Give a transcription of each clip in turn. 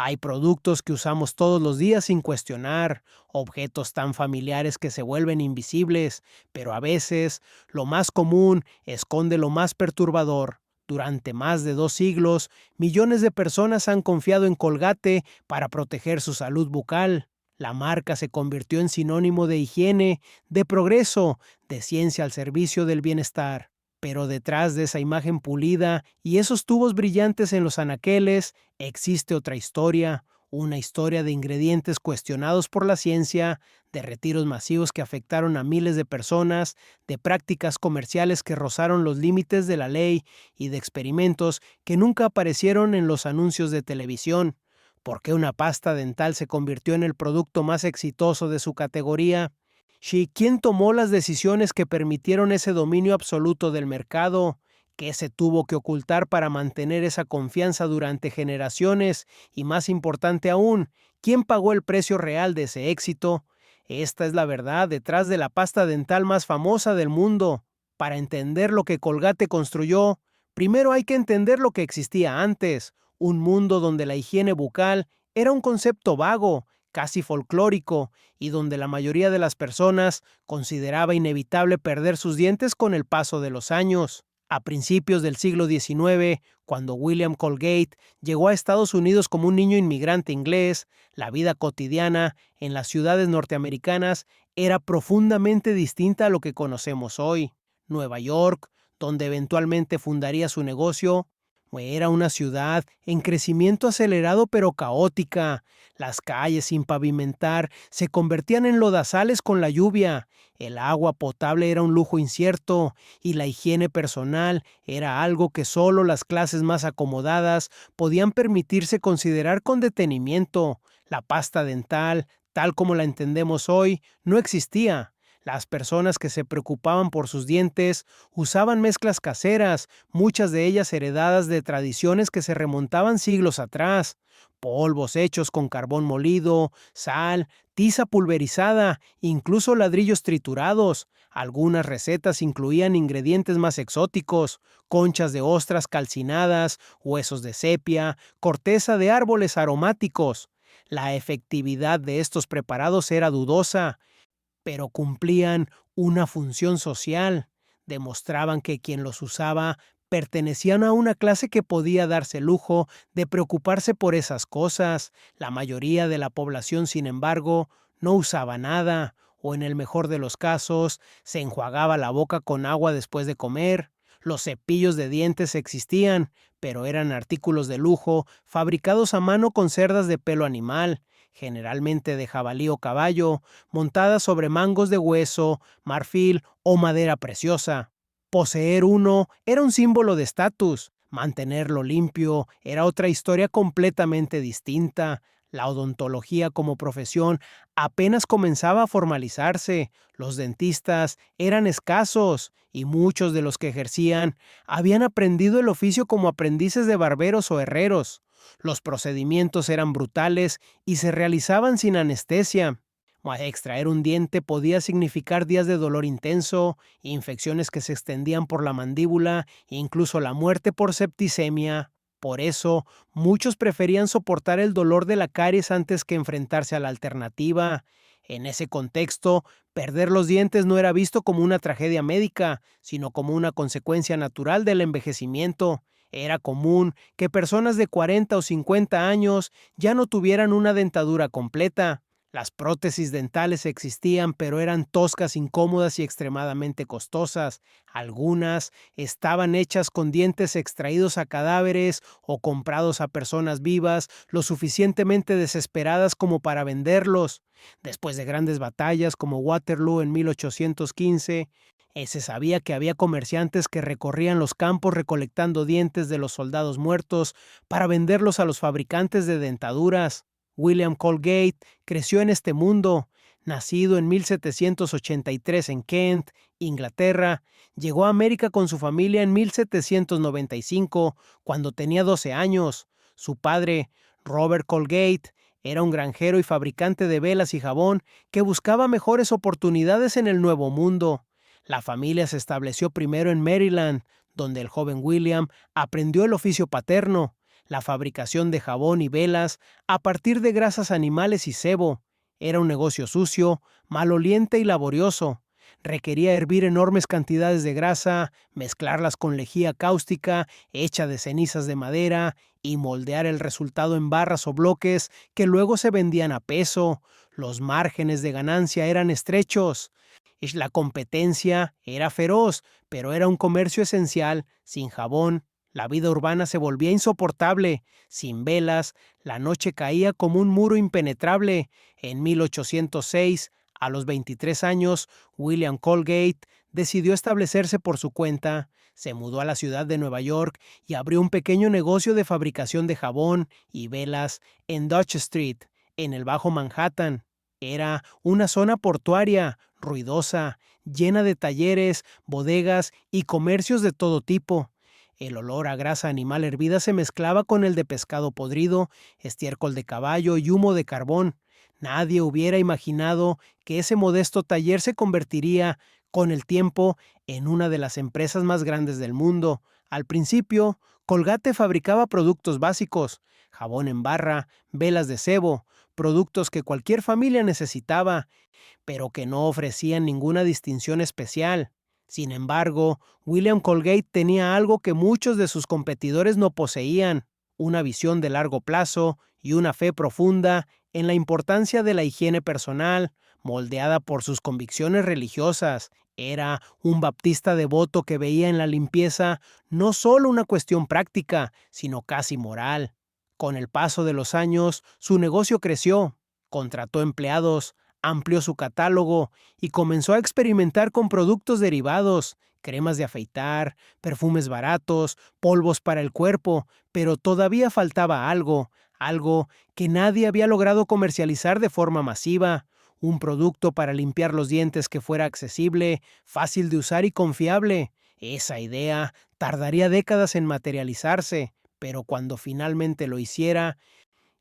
Hay productos que usamos todos los días sin cuestionar, objetos tan familiares que se vuelven invisibles, pero a veces lo más común esconde lo más perturbador. Durante más de 2 siglos, millones de personas han confiado en Colgate para proteger su salud bucal. La marca se convirtió en sinónimo de higiene, de progreso, de ciencia al servicio del bienestar. Pero detrás de esa imagen pulida y esos tubos brillantes en los anaqueles, existe otra historia, una historia de ingredientes cuestionados por la ciencia, de retiros masivos que afectaron a miles de personas, de prácticas comerciales que rozaron los límites de la ley y de experimentos que nunca aparecieron en los anuncios de televisión. ¿Por qué una pasta dental se convirtió en el producto más exitoso de su categoría? ¿Quién tomó las decisiones que permitieron ese dominio absoluto del mercado? ¿Qué se tuvo que ocultar para mantener esa confianza durante generaciones? Y más importante aún, ¿quién pagó el precio real de ese éxito? Esta es la verdad detrás de la pasta dental más famosa del mundo. Para entender lo que Colgate construyó, primero hay que entender lo que existía antes, un mundo donde la higiene bucal era un concepto vago, casi folclórico, y donde la mayoría de las personas consideraba inevitable perder sus dientes con el paso de los años. A principios del siglo XIX, cuando William Colgate llegó a Estados Unidos como un niño inmigrante inglés, la vida cotidiana en las ciudades norteamericanas era profundamente distinta a lo que conocemos hoy. Nueva York, donde eventualmente fundaría su negocio, era una ciudad en crecimiento acelerado pero caótica. Las calles sin pavimentar se convertían en lodazales con la lluvia. El agua potable era un lujo incierto y la higiene personal era algo que solo las clases más acomodadas podían permitirse considerar con detenimiento. La pasta dental, tal como la entendemos hoy, no existía. Las personas que se preocupaban por sus dientes usaban mezclas caseras, muchas de ellas heredadas de tradiciones que se remontaban siglos atrás. Polvos hechos con carbón molido, sal, tiza pulverizada, incluso ladrillos triturados. Algunas recetas incluían ingredientes más exóticos, conchas de ostras calcinadas, huesos de sepia, corteza de árboles aromáticos. La efectividad de estos preparados era dudosa, pero cumplían una función social. Demostraban que quien los usaba pertenecían a una clase que podía darse el lujo de preocuparse por esas cosas. La mayoría de la población, sin embargo, no usaba nada, o en el mejor de los casos, se enjuagaba la boca con agua después de comer. Los cepillos de dientes existían, pero eran artículos de lujo fabricados a mano con cerdas de pelo animal, generalmente de jabalí o caballo, montadas sobre mangos de hueso, marfil o madera preciosa. Poseer uno era un símbolo de estatus. Mantenerlo limpio era otra historia completamente distinta. La odontología como profesión apenas comenzaba a formalizarse. Los dentistas eran escasos y muchos de los que ejercían habían aprendido el oficio como aprendices de barberos o herreros. Los procedimientos eran brutales y se realizaban sin anestesia. Extraer un diente podía significar días de dolor intenso, infecciones que se extendían por la mandíbula e incluso la muerte por septicemia. Por eso, muchos preferían soportar el dolor de la caries antes que enfrentarse a la alternativa. En ese contexto, perder los dientes no era visto como una tragedia médica, sino como una consecuencia natural del envejecimiento. Era común que personas de 40 o 50 años ya no tuvieran una dentadura completa. Las prótesis dentales existían, pero eran toscas, incómodas y extremadamente costosas. Algunas estaban hechas con dientes extraídos a cadáveres o comprados a personas vivas, lo suficientemente desesperadas como para venderlos. Después de grandes batallas como Waterloo en 1815, se sabía que había comerciantes que recorrían los campos recolectando dientes de los soldados muertos para venderlos a los fabricantes de dentaduras. William Colgate creció en este mundo. Nacido en 1783 en Kent, Inglaterra, llegó a América con su familia en 1795, cuando tenía 12 años. Su padre, Robert Colgate, era un granjero y fabricante de velas y jabón que buscaba mejores oportunidades en el Nuevo Mundo. La familia se estableció primero en Maryland, donde el joven William aprendió el oficio paterno. la fabricación de jabón y velas a partir de grasas animales y sebo. Era un negocio sucio, maloliente y laborioso. Requería hervir enormes cantidades de grasa, mezclarlas con lejía cáustica hecha de cenizas de madera y moldear el resultado en barras o bloques que luego se vendían a peso. Los márgenes de ganancia eran estrechos. La competencia era feroz, pero era un comercio esencial. Sin jabón, la vida urbana se volvía insoportable. Sin velas, la noche caía como un muro impenetrable. En 1806, a los 23 años, William Colgate decidió establecerse por su cuenta. Se mudó a la ciudad de Nueva York y abrió un pequeño negocio de fabricación de jabón y velas en Dutch Street, en el Bajo Manhattan. Era una zona portuaria, ruidosa, llena de talleres, bodegas y comercios de todo tipo. El olor a grasa animal hervida se mezclaba con el de pescado podrido, estiércol de caballo y humo de carbón. Nadie hubiera imaginado que ese modesto taller se convertiría, con el tiempo, en una de las empresas más grandes del mundo. Al principio, Colgate fabricaba productos básicos, jabón en barra, velas de sebo, productos que cualquier familia necesitaba, pero que no ofrecían ninguna distinción especial. Sin embargo, William Colgate tenía algo que muchos de sus competidores no poseían: una visión de largo plazo y una fe profunda en la importancia de la higiene personal, moldeada por sus convicciones religiosas. Era un baptista devoto que veía en la limpieza no solo una cuestión práctica, sino casi moral. Con el paso de los años, su negocio creció, contrató empleados, amplió su catálogo y comenzó a experimentar con productos derivados, cremas de afeitar, perfumes baratos, polvos para el cuerpo, pero todavía faltaba algo que nadie había logrado comercializar de forma masiva: un producto para limpiar los dientes que fuera accesible, fácil de usar y confiable. Esa idea tardaría décadas en materializarse, pero cuando finalmente lo hiciera,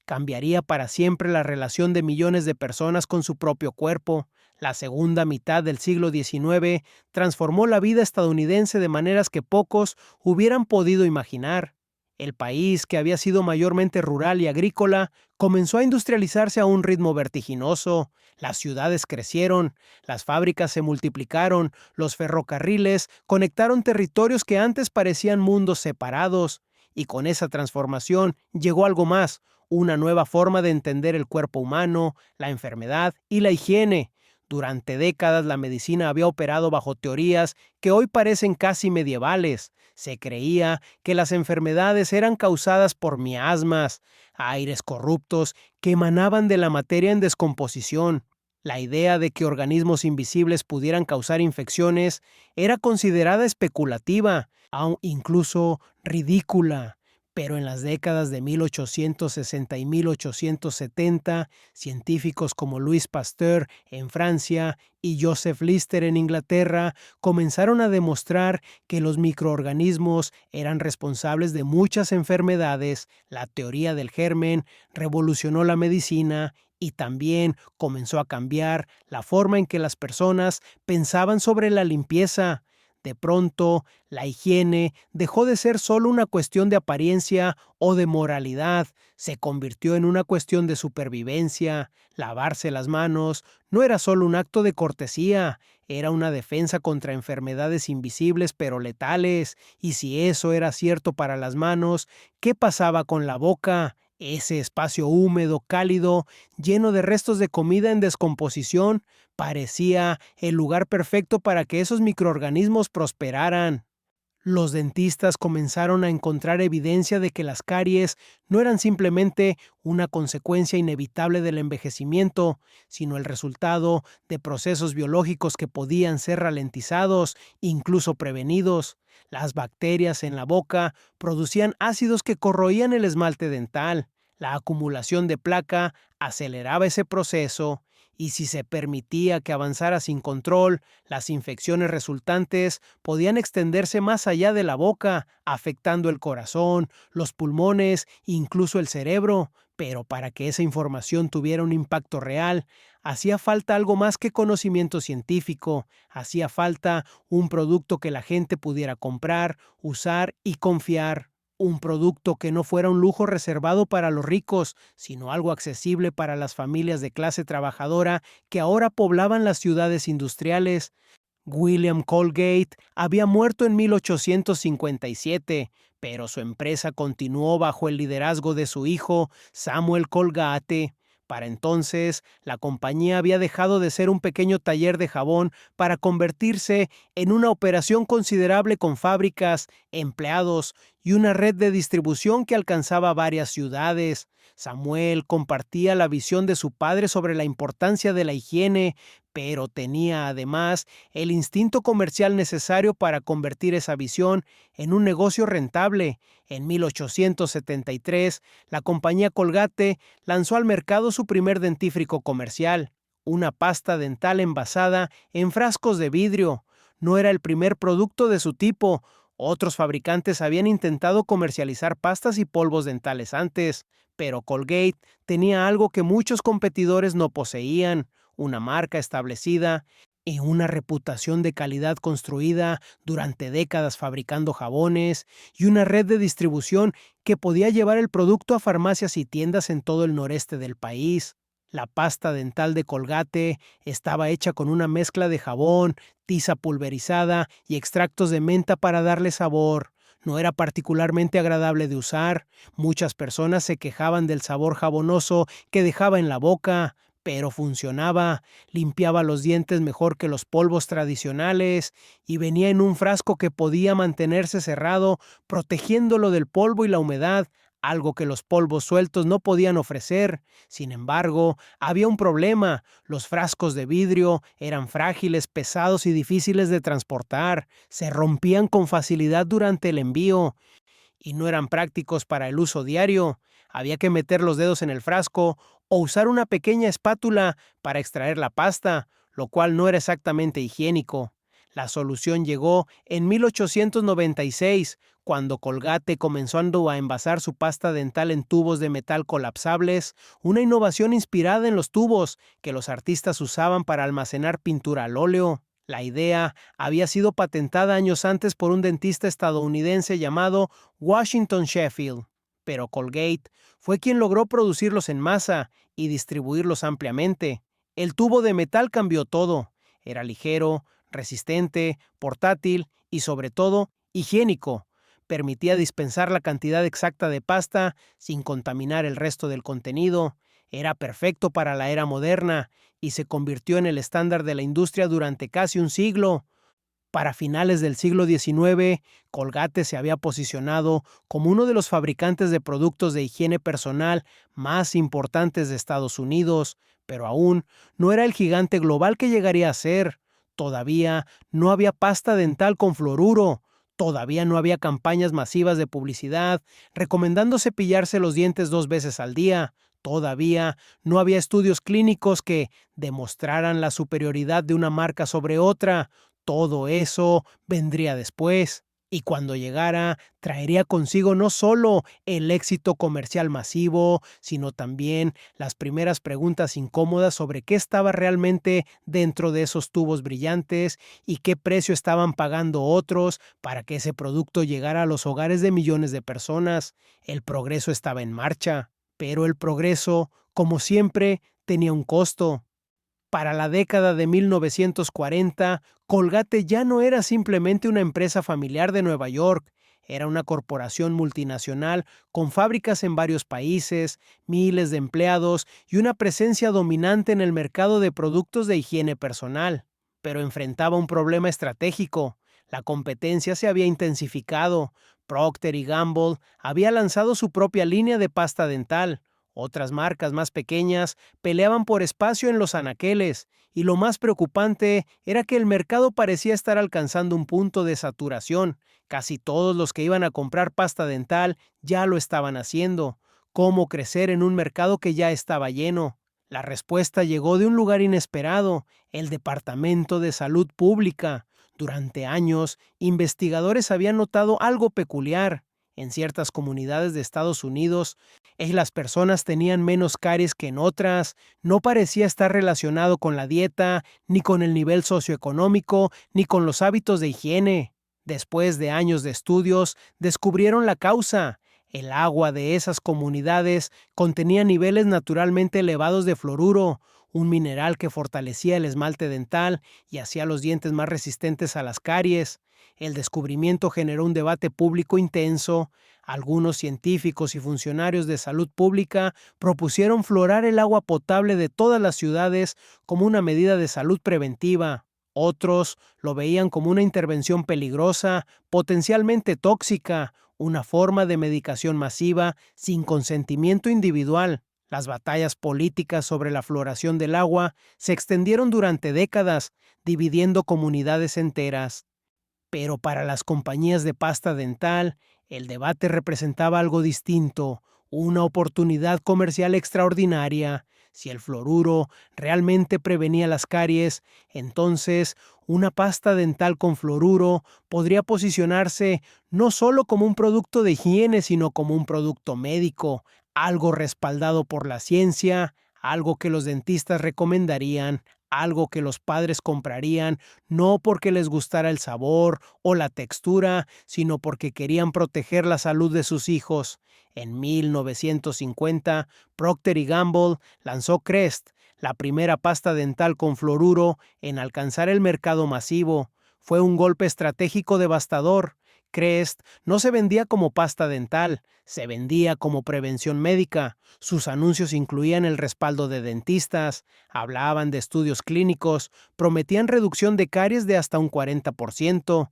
cambiaría para siempre la relación de millones de personas con su propio cuerpo. La segunda mitad del siglo XIX transformó la vida estadounidense de maneras que pocos hubieran podido imaginar. El país, que había sido mayormente rural y agrícola, comenzó a industrializarse a un ritmo vertiginoso. Las ciudades crecieron, las fábricas se multiplicaron, los ferrocarriles conectaron territorios que antes parecían mundos separados. Y con esa transformación llegó algo más: una nueva forma de entender el cuerpo humano, la enfermedad y la higiene. Durante décadas la medicina había operado bajo teorías que hoy parecen casi medievales. Se creía que las enfermedades eran causadas por miasmas, aires corruptos que emanaban de la materia en descomposición. La idea de que organismos invisibles pudieran causar infecciones era considerada especulativa, aun incluso ridícula. Pero en las décadas de 1860 y 1870, científicos como Louis Pasteur en Francia y Joseph Lister en Inglaterra comenzaron a demostrar que los microorganismos eran responsables de muchas enfermedades. La teoría del germen revolucionó la medicina y también comenzó a cambiar la forma en que las personas pensaban sobre la limpieza. De pronto, la higiene dejó de ser solo una cuestión de apariencia o de moralidad, se convirtió en una cuestión de supervivencia. Lavarse las manos no era solo un acto de cortesía, era una defensa contra enfermedades invisibles pero letales. Y si eso era cierto para las manos, ¿qué pasaba con la boca? Ese espacio húmedo, cálido, lleno de restos de comida en descomposición, parecía el lugar perfecto para que esos microorganismos prosperaran. Los dentistas comenzaron a encontrar evidencia de que las caries no eran simplemente una consecuencia inevitable del envejecimiento, sino el resultado de procesos biológicos que podían ser ralentizados, incluso prevenidos. Las bacterias en la boca producían ácidos que corroían el esmalte dental. La acumulación de placa aceleraba ese proceso, y si se permitía que avanzara sin control, las infecciones resultantes podían extenderse más allá de la boca, afectando el corazón, los pulmones, incluso el cerebro. Pero para que esa información tuviera un impacto real, hacía falta algo más que conocimiento científico. Hacía falta un producto que la gente pudiera comprar, usar y confiar. un producto que no fuera un lujo reservado para los ricos, sino algo accesible para las familias de clase trabajadora que ahora poblaban las ciudades industriales. William Colgate había muerto en 1857, pero su empresa continuó bajo el liderazgo de su hijo, Samuel Colgate. Para entonces, la compañía había dejado de ser un pequeño taller de jabón para convertirse en una operación considerable con fábricas, empleados y una red de distribución que alcanzaba varias ciudades. Samuel compartía la visión de su padre sobre la importancia de la higiene, pero tenía además el instinto comercial necesario para convertir esa visión en un negocio rentable. En 1873, la compañía Colgate lanzó al mercado su primer dentífrico comercial, una pasta dental envasada en frascos de vidrio. No era el primer producto de su tipo. Otros fabricantes habían intentado comercializar pastas y polvos dentales antes, pero Colgate tenía algo que muchos competidores no poseían: una marca establecida y una reputación de calidad construida durante décadas fabricando jabones, y una red de distribución que podía llevar el producto a farmacias y tiendas en todo el noreste del país. La pasta dental de Colgate estaba hecha con una mezcla de jabón, tiza pulverizada y extractos de menta para darle sabor. No era particularmente agradable de usar. Muchas personas se quejaban del sabor jabonoso que dejaba en la boca, pero funcionaba. Limpiaba los dientes mejor que los polvos tradicionales y venía en un frasco que podía mantenerse cerrado, protegiéndolo del polvo y la humedad, algo que los polvos sueltos no podían ofrecer. Sin embargo, había un problema: los frascos de vidrio eran frágiles, pesados y difíciles de transportar. Se rompían con facilidad durante el envío y no eran prácticos para el uso diario. Había que meter los dedos en el frasco o usar una pequeña espátula para extraer la pasta, lo cual no era exactamente higiénico. La solución llegó en 1896, cuando Colgate comenzó a envasar su pasta dental en tubos de metal colapsables, una innovación inspirada en los tubos que los artistas usaban para almacenar pintura al óleo. La idea había sido patentada años antes por un dentista estadounidense llamado Washington Sheffield, pero Colgate fue quien logró producirlos en masa y distribuirlos ampliamente. El tubo de metal cambió todo. Era ligero, resistente, portátil y, sobre todo, higiénico. Permitía dispensar la cantidad exacta de pasta sin contaminar el resto del contenido. Era perfecto para la era moderna y se convirtió en el estándar de la industria durante casi un siglo. Para finales del siglo XIX, Colgate se había posicionado como uno de los fabricantes de productos de higiene personal más importantes de Estados Unidos, pero aún no era el gigante global que llegaría a ser. Todavía no había pasta dental con fluoruro. Todavía no había campañas masivas de publicidad recomendando cepillarse los dientes 2 veces al día. Todavía no había estudios clínicos que demostraran la superioridad de una marca sobre otra. Todo eso vendría después, y cuando llegara, traería consigo no solo el éxito comercial masivo, sino también las primeras preguntas incómodas sobre qué estaba realmente dentro de esos tubos brillantes y qué precio estaban pagando otros para que ese producto llegara a los hogares de millones de personas. El progreso estaba en marcha, pero el progreso, como siempre, tenía un costo. Para la década de 1940, Colgate ya no era simplemente una empresa familiar de Nueva York. Era una corporación multinacional con fábricas en varios países, miles de empleados y una presencia dominante en el mercado de productos de higiene personal. Pero enfrentaba un problema estratégico. La competencia se había intensificado. Procter y Gamble había lanzado su propia línea de pasta dental. Otras marcas más pequeñas peleaban por espacio en los anaqueles, y lo más preocupante era que el mercado parecía estar alcanzando un punto de saturación. Casi todos los que iban a comprar pasta dental ya lo estaban haciendo. ¿Cómo crecer en un mercado que ya estaba lleno? La respuesta llegó de un lugar inesperado: el Departamento de Salud Pública. Durante años, investigadores habían notado algo peculiar. En ciertas comunidades de Estados Unidos, las personas tenían menos caries que en otras. No parecía estar relacionado con la dieta, ni con el nivel socioeconómico, ni con los hábitos de higiene. Después de años de estudios, descubrieron la causa. El agua de esas comunidades contenía niveles naturalmente elevados de fluoruro, un mineral que fortalecía el esmalte dental y hacía los dientes más resistentes a las caries. El descubrimiento generó un debate público intenso. Algunos científicos y funcionarios de salud pública propusieron fluorar el agua potable de todas las ciudades como una medida de salud preventiva. Otros lo veían como una intervención peligrosa, potencialmente tóxica, una forma de medicación masiva sin consentimiento individual. Las batallas políticas sobre la fluoración del agua se extendieron durante décadas, dividiendo comunidades enteras. Pero para las compañías de pasta dental, el debate representaba algo distinto, una oportunidad comercial extraordinaria. Si el fluoruro realmente prevenía las caries, entonces una pasta dental con fluoruro podría posicionarse no solo como un producto de higiene, sino como un producto médico, algo respaldado por la ciencia, algo que los dentistas recomendarían, algo que los padres comprarían, no porque les gustara el sabor o la textura, sino porque querían proteger la salud de sus hijos. En 1950, Procter y Gamble lanzó Crest, la primera pasta dental con fluoruro en alcanzar el mercado masivo. Fue un golpe estratégico devastador. Crest no se vendía como pasta dental, se vendía como prevención médica. Sus anuncios incluían el respaldo de dentistas, hablaban de estudios clínicos, prometían reducción de caries de hasta un 40%.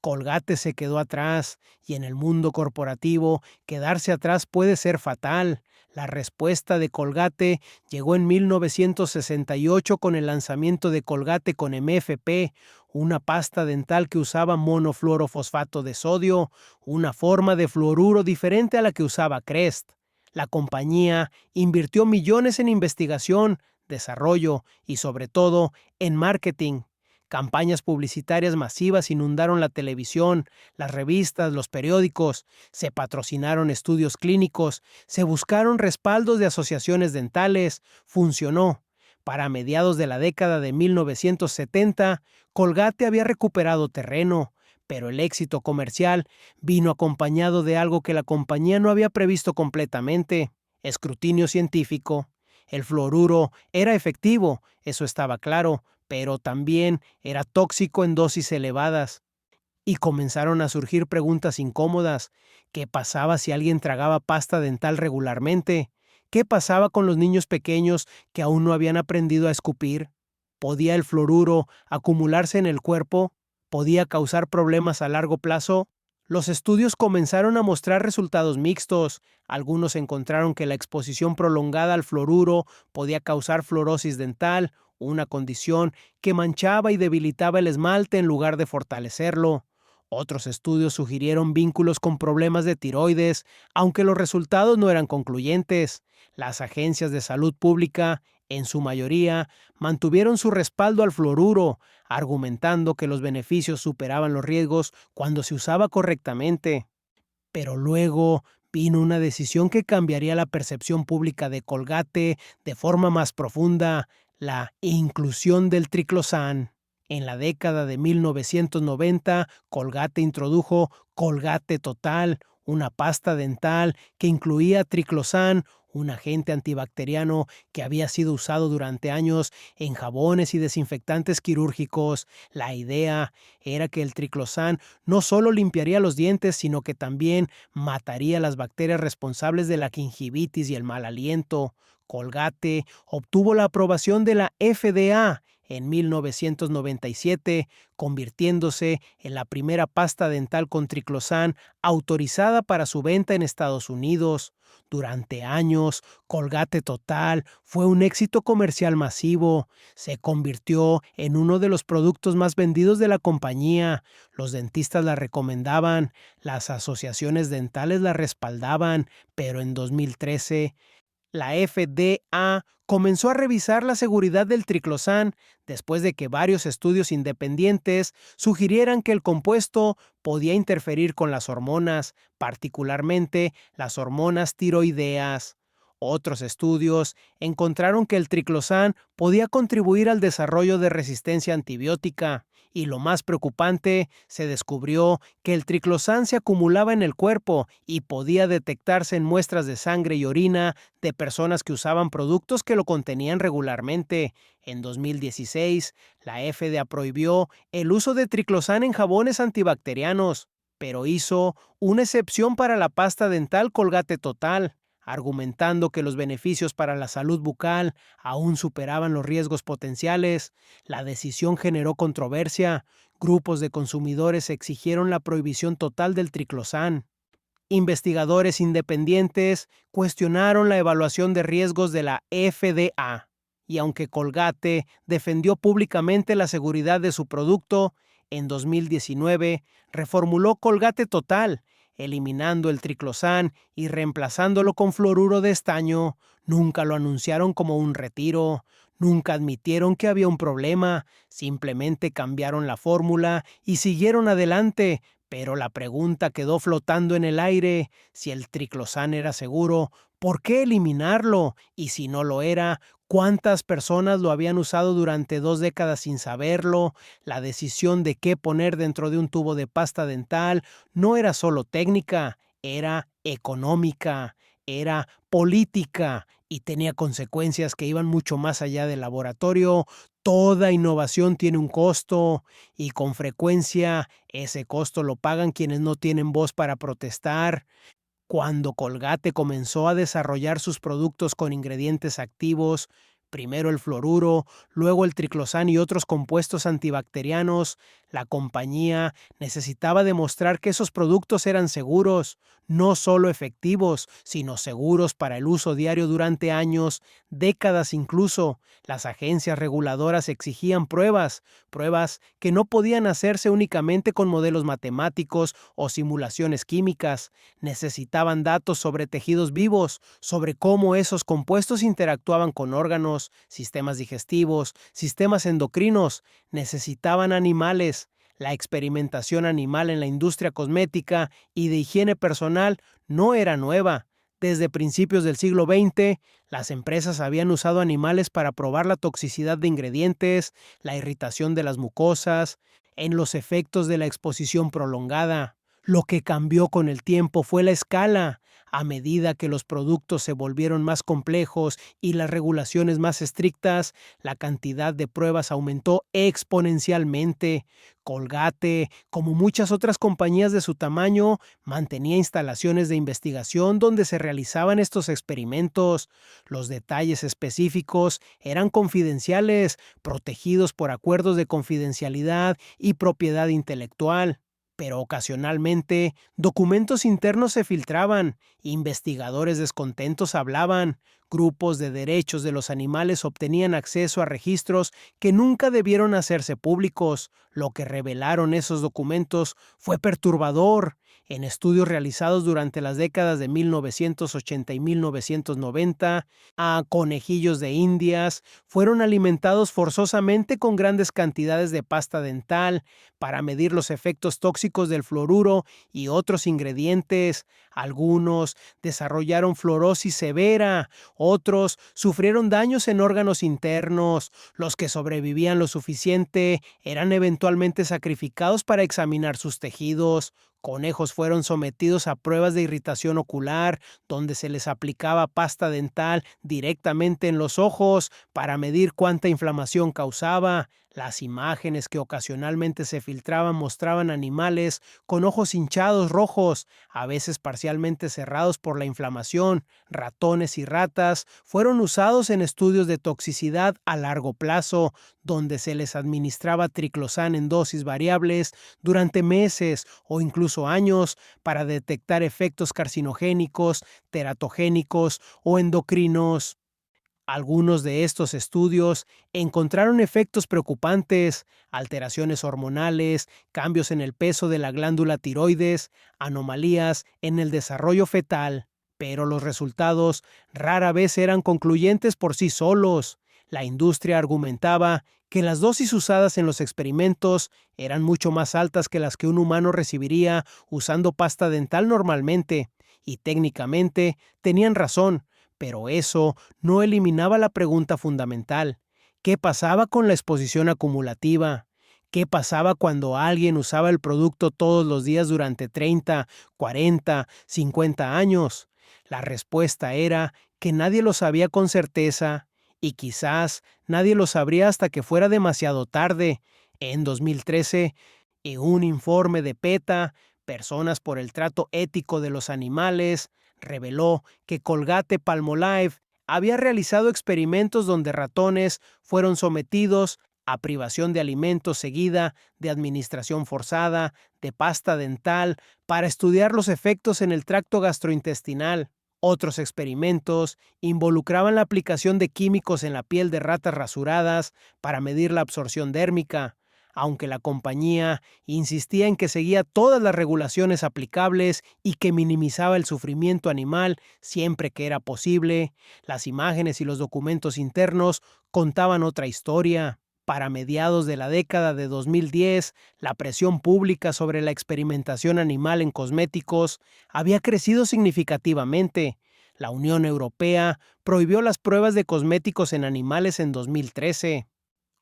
Colgate se quedó atrás, y en el mundo corporativo, quedarse atrás puede ser fatal. La respuesta de Colgate llegó en 1968 con el lanzamiento de Colgate con MFP, una pasta dental que usaba monofluorofosfato de sodio, una forma de fluoruro diferente a la que usaba Crest. La compañía invirtió millones en investigación, desarrollo y, sobre todo, en marketing. Campañas publicitarias masivas inundaron la televisión, las revistas, los periódicos, se patrocinaron estudios clínicos, se buscaron respaldos de asociaciones dentales, funcionó. Para mediados de la década de 1970, Colgate había recuperado terreno, pero el éxito comercial vino acompañado de algo que la compañía no había previsto completamente: escrutinio científico. El fluoruro era efectivo, eso estaba claro, pero también era tóxico en dosis elevadas. Y comenzaron a surgir preguntas incómodas. ¿Qué pasaba si alguien tragaba pasta dental regularmente? ¿Qué pasaba con los niños pequeños que aún no habían aprendido a escupir? ¿Podía el fluoruro acumularse en el cuerpo? ¿Podía causar problemas a largo plazo? Los estudios comenzaron a mostrar resultados mixtos. Algunos encontraron que la exposición prolongada al fluoruro podía causar fluorosis dental, una condición que manchaba y debilitaba el esmalte en lugar de fortalecerlo. Otros estudios sugirieron vínculos con problemas de tiroides, aunque los resultados no eran concluyentes. Las agencias de salud pública, en su mayoría, mantuvieron su respaldo al fluoruro, argumentando que los beneficios superaban los riesgos cuando se usaba correctamente. Pero luego vino una decisión que cambiaría la percepción pública de Colgate de forma más profunda: la inclusión del triclosan. En la década de 1990, Colgate introdujo Colgate Total, una pasta dental que incluía triclosan, un agente antibacteriano que había sido usado durante años en jabones y desinfectantes quirúrgicos. La idea era que el triclosan no solo limpiaría los dientes, sino que también mataría las bacterias responsables de la gingivitis y el mal aliento. Colgate obtuvo la aprobación de la FDA en 1997, convirtiéndose en la primera pasta dental con triclosan autorizada para su venta en Estados Unidos. Durante años, Colgate Total fue un éxito comercial masivo. Se convirtió en uno de los productos más vendidos de la compañía. Los dentistas la recomendaban, las asociaciones dentales la respaldaban, pero en 2013, la FDA comenzó a revisar la seguridad del triclosan después de que varios estudios independientes sugirieran que el compuesto podía interferir con las hormonas, particularmente las hormonas tiroideas. Otros estudios encontraron que el triclosan podía contribuir al desarrollo de resistencia antibiótica Y lo más preocupante, se descubrió que el triclosán se acumulaba en el cuerpo y podía detectarse en muestras de sangre y orina de personas que usaban productos que lo contenían regularmente. En 2016, la FDA prohibió el uso de triclosán en jabones antibacterianos, pero hizo una excepción para la pasta dental Colgate Total, argumentando que los beneficios para la salud bucal aún superaban los riesgos potenciales. La decisión generó controversia. Grupos de consumidores exigieron la prohibición total del triclosán. Investigadores independientes cuestionaron la evaluación de riesgos de la FDA. Y aunque Colgate defendió públicamente la seguridad de su producto, en 2019 reformuló Colgate Total, eliminando el triclosán y reemplazándolo con fluoruro de estaño. Nunca lo anunciaron como un retiro, nunca admitieron que había un problema, simplemente cambiaron la fórmula y siguieron adelante. Pero la pregunta quedó flotando en el aire: si el triclosán era seguro, ¿por qué eliminarlo? Y si no lo era, ¿cuántas personas lo habían usado durante 2 décadas sin saberlo? La decisión de qué poner dentro de un tubo de pasta dental no era solo técnica, era económica, era política y tenía consecuencias que iban mucho más allá del laboratorio. Toda innovación tiene un costo y con frecuencia ese costo lo pagan quienes no tienen voz para protestar. Cuando Colgate comenzó a desarrollar sus productos con ingredientes activos, primero el fluoruro, luego el triclosán y otros compuestos antibacterianos, la compañía necesitaba demostrar que esos productos eran seguros, no solo efectivos, sino seguros para el uso diario durante años, décadas incluso. Las agencias reguladoras exigían pruebas que no podían hacerse únicamente con modelos matemáticos o simulaciones químicas. Necesitaban datos sobre tejidos vivos, sobre cómo esos compuestos interactuaban con órganos, sistemas digestivos, sistemas endocrinos. Necesitaban animales. La experimentación animal en la industria cosmética y de higiene personal no era nueva. Desde principios del siglo XX, las empresas habían usado animales para probar la toxicidad de ingredientes, la irritación de las mucosas, en los efectos de la exposición prolongada. Lo que cambió con el tiempo fue la escala. A medida que los productos se volvieron más complejos y las regulaciones más estrictas, la cantidad de pruebas aumentó exponencialmente. Colgate, como muchas otras compañías de su tamaño, mantenía instalaciones de investigación donde se realizaban estos experimentos. Los detalles específicos eran confidenciales, protegidos por acuerdos de confidencialidad y propiedad intelectual. Pero ocasionalmente, documentos internos se filtraban, investigadores descontentos hablaban, grupos de derechos de los animales obtenían acceso a registros que nunca debieron hacerse públicos. Lo que revelaron esos documentos fue perturbador. En estudios realizados durante las décadas de 1980 y 1990, a conejillos de indias fueron alimentados forzosamente con grandes cantidades de pasta dental para medir los efectos tóxicos del fluoruro y otros ingredientes. Algunos desarrollaron fluorosis severa, otros sufrieron daños en órganos internos. Los que sobrevivían lo suficiente eran eventualmente sacrificados para examinar sus tejidos. Conejos fueron sometidos a pruebas de irritación ocular, donde se les aplicaba pasta dental directamente en los ojos para medir cuánta inflamación causaba. Las imágenes que ocasionalmente se filtraban mostraban animales con ojos hinchados rojos, a veces parcialmente cerrados por la inflamación. Ratones y ratas fueron usados en estudios de toxicidad a largo plazo, donde se les administraba triclosán en dosis variables durante meses o incluso años para detectar efectos carcinogénicos, teratogénicos o endocrinos. Algunos de estos estudios encontraron efectos preocupantes: alteraciones hormonales, cambios en el peso de la glándula tiroides, anomalías en el desarrollo fetal. Pero los resultados rara vez eran concluyentes por sí solos. La industria argumentaba que las dosis usadas en los experimentos eran mucho más altas que las que un humano recibiría usando pasta dental normalmente, y técnicamente tenían razón. Pero eso no eliminaba la pregunta fundamental: ¿qué pasaba con la exposición acumulativa? ¿Qué pasaba cuando alguien usaba el producto todos los días durante 30, 40, 50 años? La respuesta era que nadie lo sabía con certeza y quizás nadie lo sabría hasta que fuera demasiado tarde. En 2013, en un informe de PETA, Personas por el Trato Ético de los Animales, reveló que Colgate-Palmolive había realizado experimentos donde ratones fueron sometidos a privación de alimentos seguida de administración forzada, de pasta dental, para estudiar los efectos en el tracto gastrointestinal. Otros experimentos involucraban la aplicación de químicos en la piel de ratas rasuradas para medir la absorción dérmica. Aunque la compañía insistía en que seguía todas las regulaciones aplicables y que minimizaba el sufrimiento animal siempre que era posible, las imágenes y los documentos internos contaban otra historia. Para mediados de la década de 2010, la presión pública sobre la experimentación animal en cosméticos había crecido significativamente. La Unión Europea prohibió las pruebas de cosméticos en animales en 2013.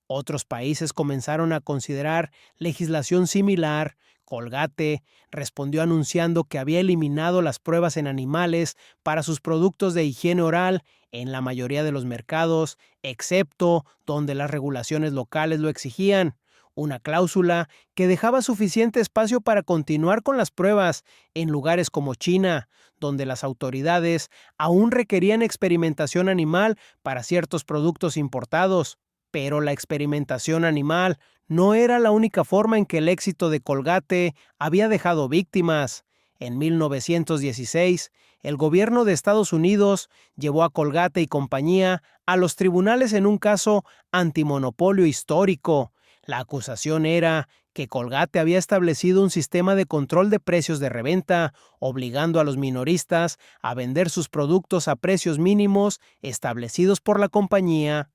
Otros países comenzaron a considerar legislación similar. Colgate respondió anunciando que había eliminado las pruebas en animales para sus productos de higiene oral en la mayoría de los mercados, excepto donde las regulaciones locales lo exigían. Una cláusula que dejaba suficiente espacio para continuar con las pruebas en lugares como China, donde las autoridades aún requerían experimentación animal para ciertos productos importados. Pero la experimentación animal no era la única forma en que el éxito de Colgate había dejado víctimas. En 1916, el gobierno de Estados Unidos llevó a Colgate y compañía a los tribunales en un caso antimonopolio histórico. La acusación era que Colgate había establecido un sistema de control de precios de reventa, obligando a los minoristas a vender sus productos a precios mínimos establecidos por la compañía.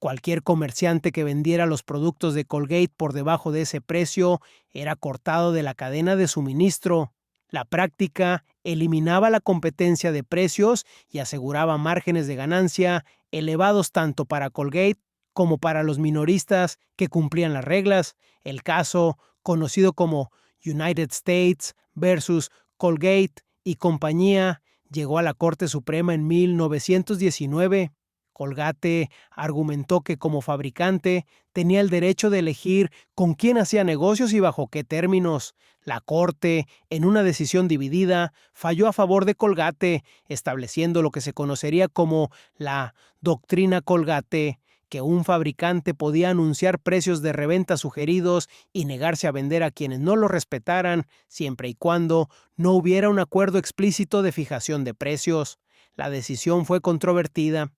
Cualquier comerciante que vendiera los productos de Colgate por debajo de ese precio era cortado de la cadena de suministro. La práctica eliminaba la competencia de precios y aseguraba márgenes de ganancia elevados tanto para Colgate como para los minoristas que cumplían las reglas. El caso, conocido como United States versus Colgate y compañía, llegó a la Corte Suprema en 1919. Colgate argumentó que como fabricante tenía el derecho de elegir con quién hacía negocios y bajo qué términos. La Corte, en una decisión dividida, falló a favor de Colgate, estableciendo lo que se conocería como la doctrina Colgate, que un fabricante podía anunciar precios de reventa sugeridos y negarse a vender a quienes no lo respetaran, siempre y cuando no hubiera un acuerdo explícito de fijación de precios. La decisión fue controvertida.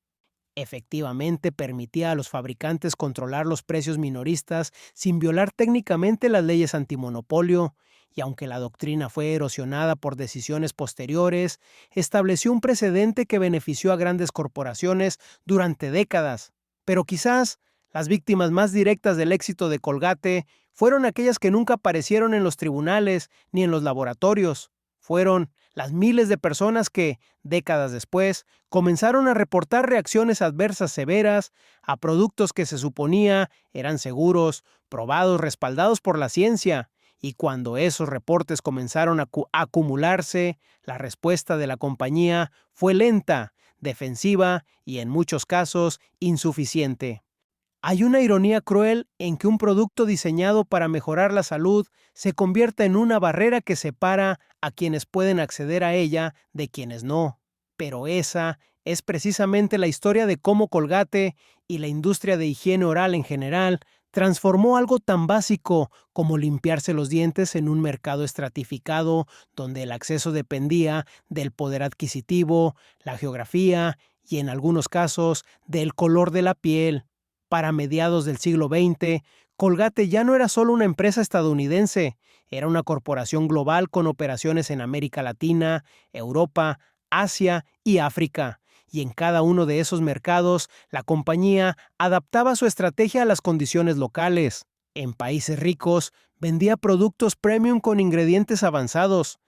Efectivamente, permitía a los fabricantes controlar los precios minoristas sin violar técnicamente las leyes antimonopolio, y aunque la doctrina fue erosionada por decisiones posteriores, estableció un precedente que benefició a grandes corporaciones durante décadas. Pero quizás las víctimas más directas del éxito de Colgate fueron aquellas que nunca aparecieron en los tribunales ni en los laboratorios. Fueron las miles de personas que, décadas después, comenzaron a reportar reacciones adversas severas a productos que se suponía eran seguros, probados, respaldados por la ciencia. Y cuando esos reportes comenzaron a acumularse, la respuesta de la compañía fue lenta, defensiva y, en muchos casos, insuficiente. Hay una ironía cruel en que un producto diseñado para mejorar la salud se convierta en una barrera que separa a quienes pueden acceder a ella de quienes no. Pero esa es precisamente la historia de cómo Colgate y la industria de higiene oral en general transformó algo tan básico como limpiarse los dientes en un mercado estratificado donde el acceso dependía del poder adquisitivo, la geografía y, en algunos casos, del color de la piel. Para mediados del siglo XX, Colgate ya no era solo una empresa estadounidense, era una corporación global con operaciones en América Latina, Europa, Asia y África. Y en cada uno de esos mercados, la compañía adaptaba su estrategia a las condiciones locales. En países ricos, vendía productos premium con ingredientes avanzados.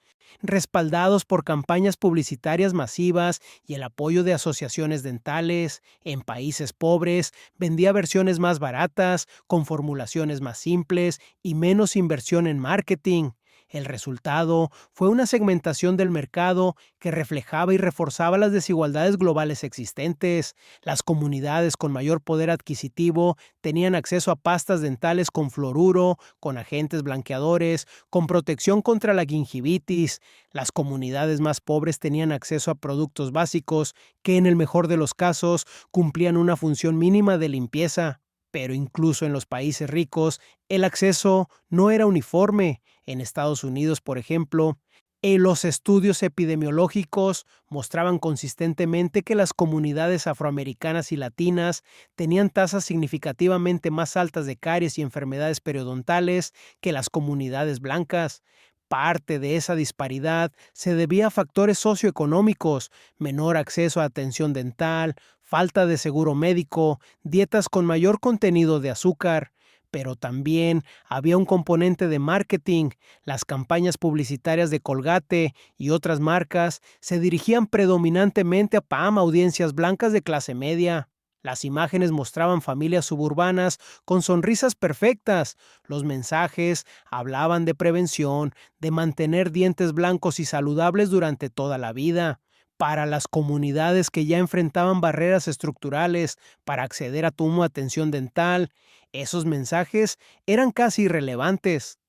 Respaldados por campañas publicitarias masivas y el apoyo de asociaciones dentales, en países pobres vendía versiones más baratas, con formulaciones más simples y menos inversión en marketing. El resultado fue una segmentación del mercado que reflejaba y reforzaba las desigualdades globales existentes. Las comunidades con mayor poder adquisitivo tenían acceso a pastas dentales con fluoruro, con agentes blanqueadores, con protección contra la gingivitis. Las comunidades más pobres tenían acceso a productos básicos que, en el mejor de los casos, cumplían una función mínima de limpieza. Pero incluso en los países ricos, el acceso no era uniforme. En Estados Unidos, por ejemplo, los estudios epidemiológicos mostraban consistentemente que las comunidades afroamericanas y latinas tenían tasas significativamente más altas de caries y enfermedades periodontales que las comunidades blancas. Parte de esa disparidad se debía a factores socioeconómicos: menor acceso a atención dental, falta de seguro médico, dietas con mayor contenido de azúcar. Pero también había un componente de marketing. Las campañas publicitarias de Colgate y otras marcas se dirigían predominantemente a audiencias blancas de clase media. Las imágenes mostraban familias suburbanas con sonrisas perfectas. Los mensajes hablaban de prevención, de mantener dientes blancos y saludables durante toda la vida. Para las comunidades que ya enfrentaban barreras estructurales para acceder a tu atención dental, esos mensajes eran casi irrelevantes.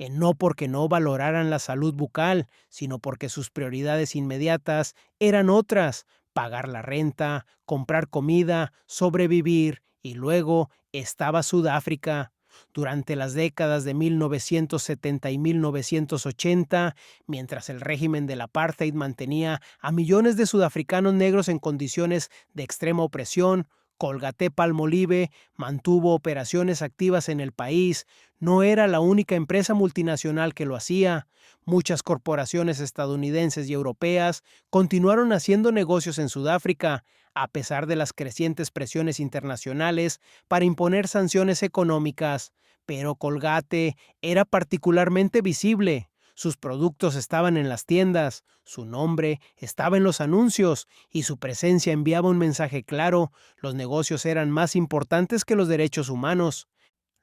No porque no valoraran la salud bucal, sino porque sus prioridades inmediatas eran otras: pagar la renta, comprar comida, sobrevivir, y luego estaba Sudáfrica. Durante las décadas de 1970 y 1980, mientras el régimen del apartheid mantenía a millones de sudafricanos negros en condiciones de extrema opresión, Colgate-Palmolive mantuvo operaciones activas en el país. No era la única empresa multinacional que lo hacía. Muchas corporaciones estadounidenses y europeas continuaron haciendo negocios en Sudáfrica, a pesar de las crecientes presiones internacionales para imponer sanciones económicas. Pero Colgate era particularmente visible. Sus productos estaban en las tiendas, su nombre estaba en los anuncios y su presencia enviaba un mensaje claro: los negocios eran más importantes que los derechos humanos.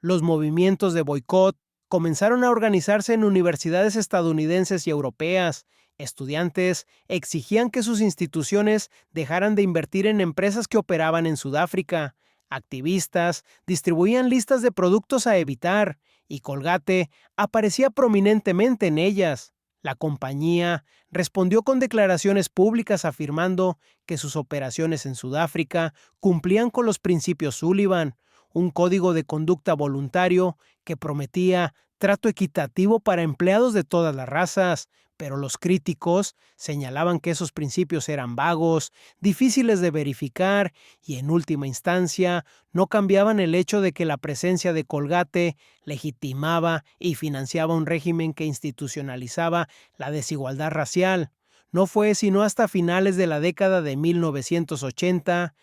Los movimientos de boicot comenzaron a organizarse en universidades estadounidenses y europeas. Estudiantes exigían que sus instituciones dejaran de invertir en empresas que operaban en Sudáfrica. Activistas distribuían listas de productos a evitar, y Colgate aparecía prominentemente en ellas. La compañía respondió con declaraciones públicas afirmando que sus operaciones en Sudáfrica cumplían con los principios Sullivan, un código de conducta voluntario que prometía trato equitativo para empleados de todas las razas. Pero los críticos señalaban que esos principios eran vagos, difíciles de verificar y, en última instancia, no cambiaban el hecho de que la presencia de Colgate legitimaba y financiaba un régimen que institucionalizaba la desigualdad racial. No fue sino hasta finales de la década de 1980,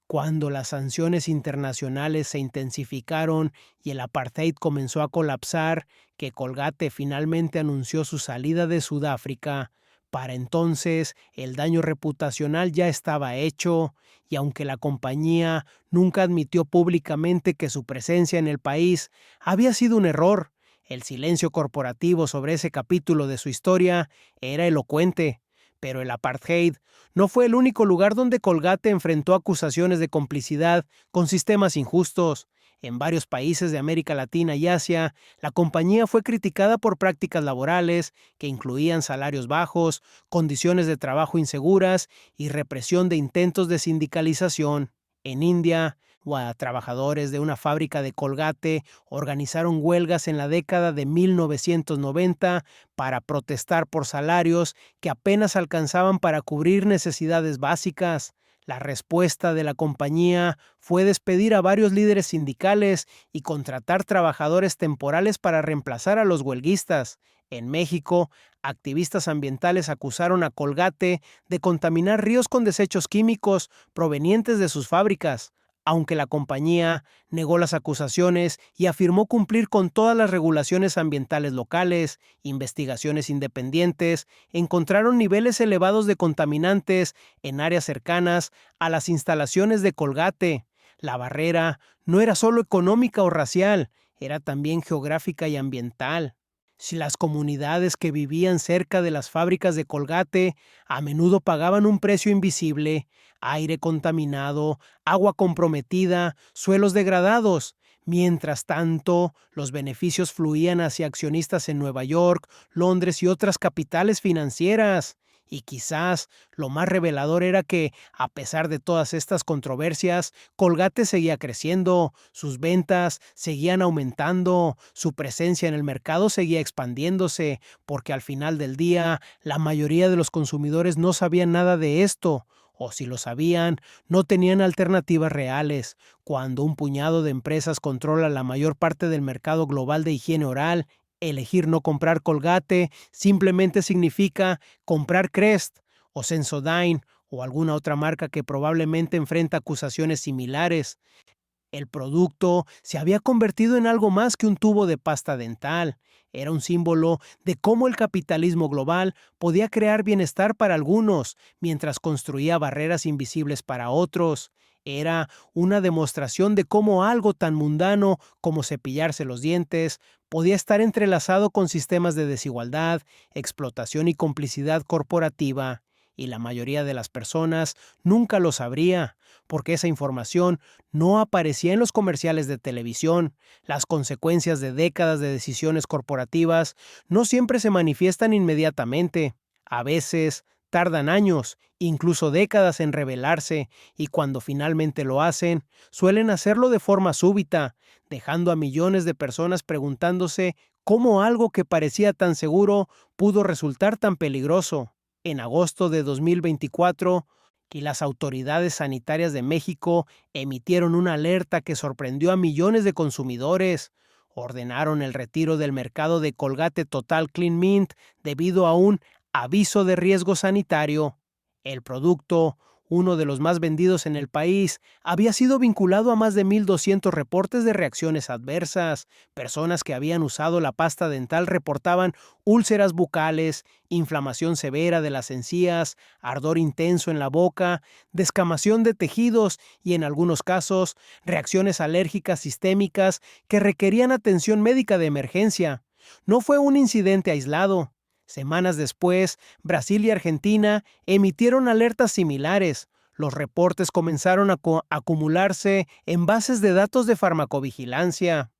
cuando las sanciones internacionales se intensificaron y el apartheid comenzó a colapsar, que Colgate finalmente anunció su salida de Sudáfrica. Para entonces, el daño reputacional ya estaba hecho, y aunque la compañía nunca admitió públicamente que su presencia en el país había sido un error, el silencio corporativo sobre ese capítulo de su historia era elocuente. Pero el apartheid no fue el único lugar donde Colgate enfrentó acusaciones de complicidad con sistemas injustos. En varios países de América Latina y Asia, la compañía fue criticada por prácticas laborales que incluían salarios bajos, condiciones de trabajo inseguras y represión de intentos de sindicalización. En India, trabajadores de una fábrica de Colgate organizaron huelgas en la década de 1990 para protestar por salarios que apenas alcanzaban para cubrir necesidades básicas. La respuesta de la compañía fue despedir a varios líderes sindicales y contratar trabajadores temporales para reemplazar a los huelguistas. En México, activistas ambientales acusaron a Colgate de contaminar ríos con desechos químicos provenientes de sus fábricas, aunque la compañía negó las acusaciones y afirmó cumplir con todas las regulaciones ambientales locales. Investigaciones independientes encontraron niveles elevados de contaminantes en áreas cercanas a las instalaciones de Colgate. La barrera no era solo económica o racial, era también geográfica y ambiental. Si las comunidades que vivían cerca de las fábricas de Colgate a menudo pagaban un precio invisible: aire contaminado, agua comprometida, suelos degradados. Mientras tanto, los beneficios fluían hacia accionistas en Nueva York, Londres y otras capitales financieras. Y quizás lo más revelador era que, a pesar de todas estas controversias, Colgate seguía creciendo, sus ventas seguían aumentando, su presencia en el mercado seguía expandiéndose, porque al final del día, la mayoría de los consumidores no sabían nada de esto, o si lo sabían, no tenían alternativas reales. Cuando un puñado de empresas controla la mayor parte del mercado global de higiene oral, elegir no comprar Colgate simplemente significa comprar Crest o Sensodyne o alguna otra marca que probablemente enfrenta acusaciones similares. El producto se había convertido en algo más que un tubo de pasta dental. Era un símbolo de cómo el capitalismo global podía crear bienestar para algunos, mientras construía barreras invisibles para otros. Era una demostración de cómo algo tan mundano como cepillarse los dientes podía estar entrelazado con sistemas de desigualdad, explotación y complicidad corporativa. Y la mayoría de las personas nunca lo sabría, porque esa información no aparecía en los comerciales de televisión. Las consecuencias de décadas de decisiones corporativas no siempre se manifiestan inmediatamente. A veces tardan años, incluso décadas en revelarse, y cuando finalmente lo hacen, suelen hacerlo de forma súbita, dejando a millones de personas preguntándose cómo algo que parecía tan seguro pudo resultar tan peligroso. En agosto de 2024, y las autoridades sanitarias de México emitieron una alerta que sorprendió a millones de consumidores. Ordenaron el retiro del mercado de Colgate Total Clean Mint debido a un aviso de riesgo sanitario. El producto, uno de los más vendidos en el país, había sido vinculado a más de 1,200 reportes de reacciones adversas. Personas que habían usado la pasta dental reportaban úlceras bucales, inflamación severa de las encías, ardor intenso en la boca, descamación de tejidos y, en algunos casos, reacciones alérgicas sistémicas que requerían atención médica de emergencia. No fue un incidente aislado. Semanas después, Brasil y Argentina emitieron alertas similares. Los reportes comenzaron a acumularse en bases de datos de farmacovigilancia.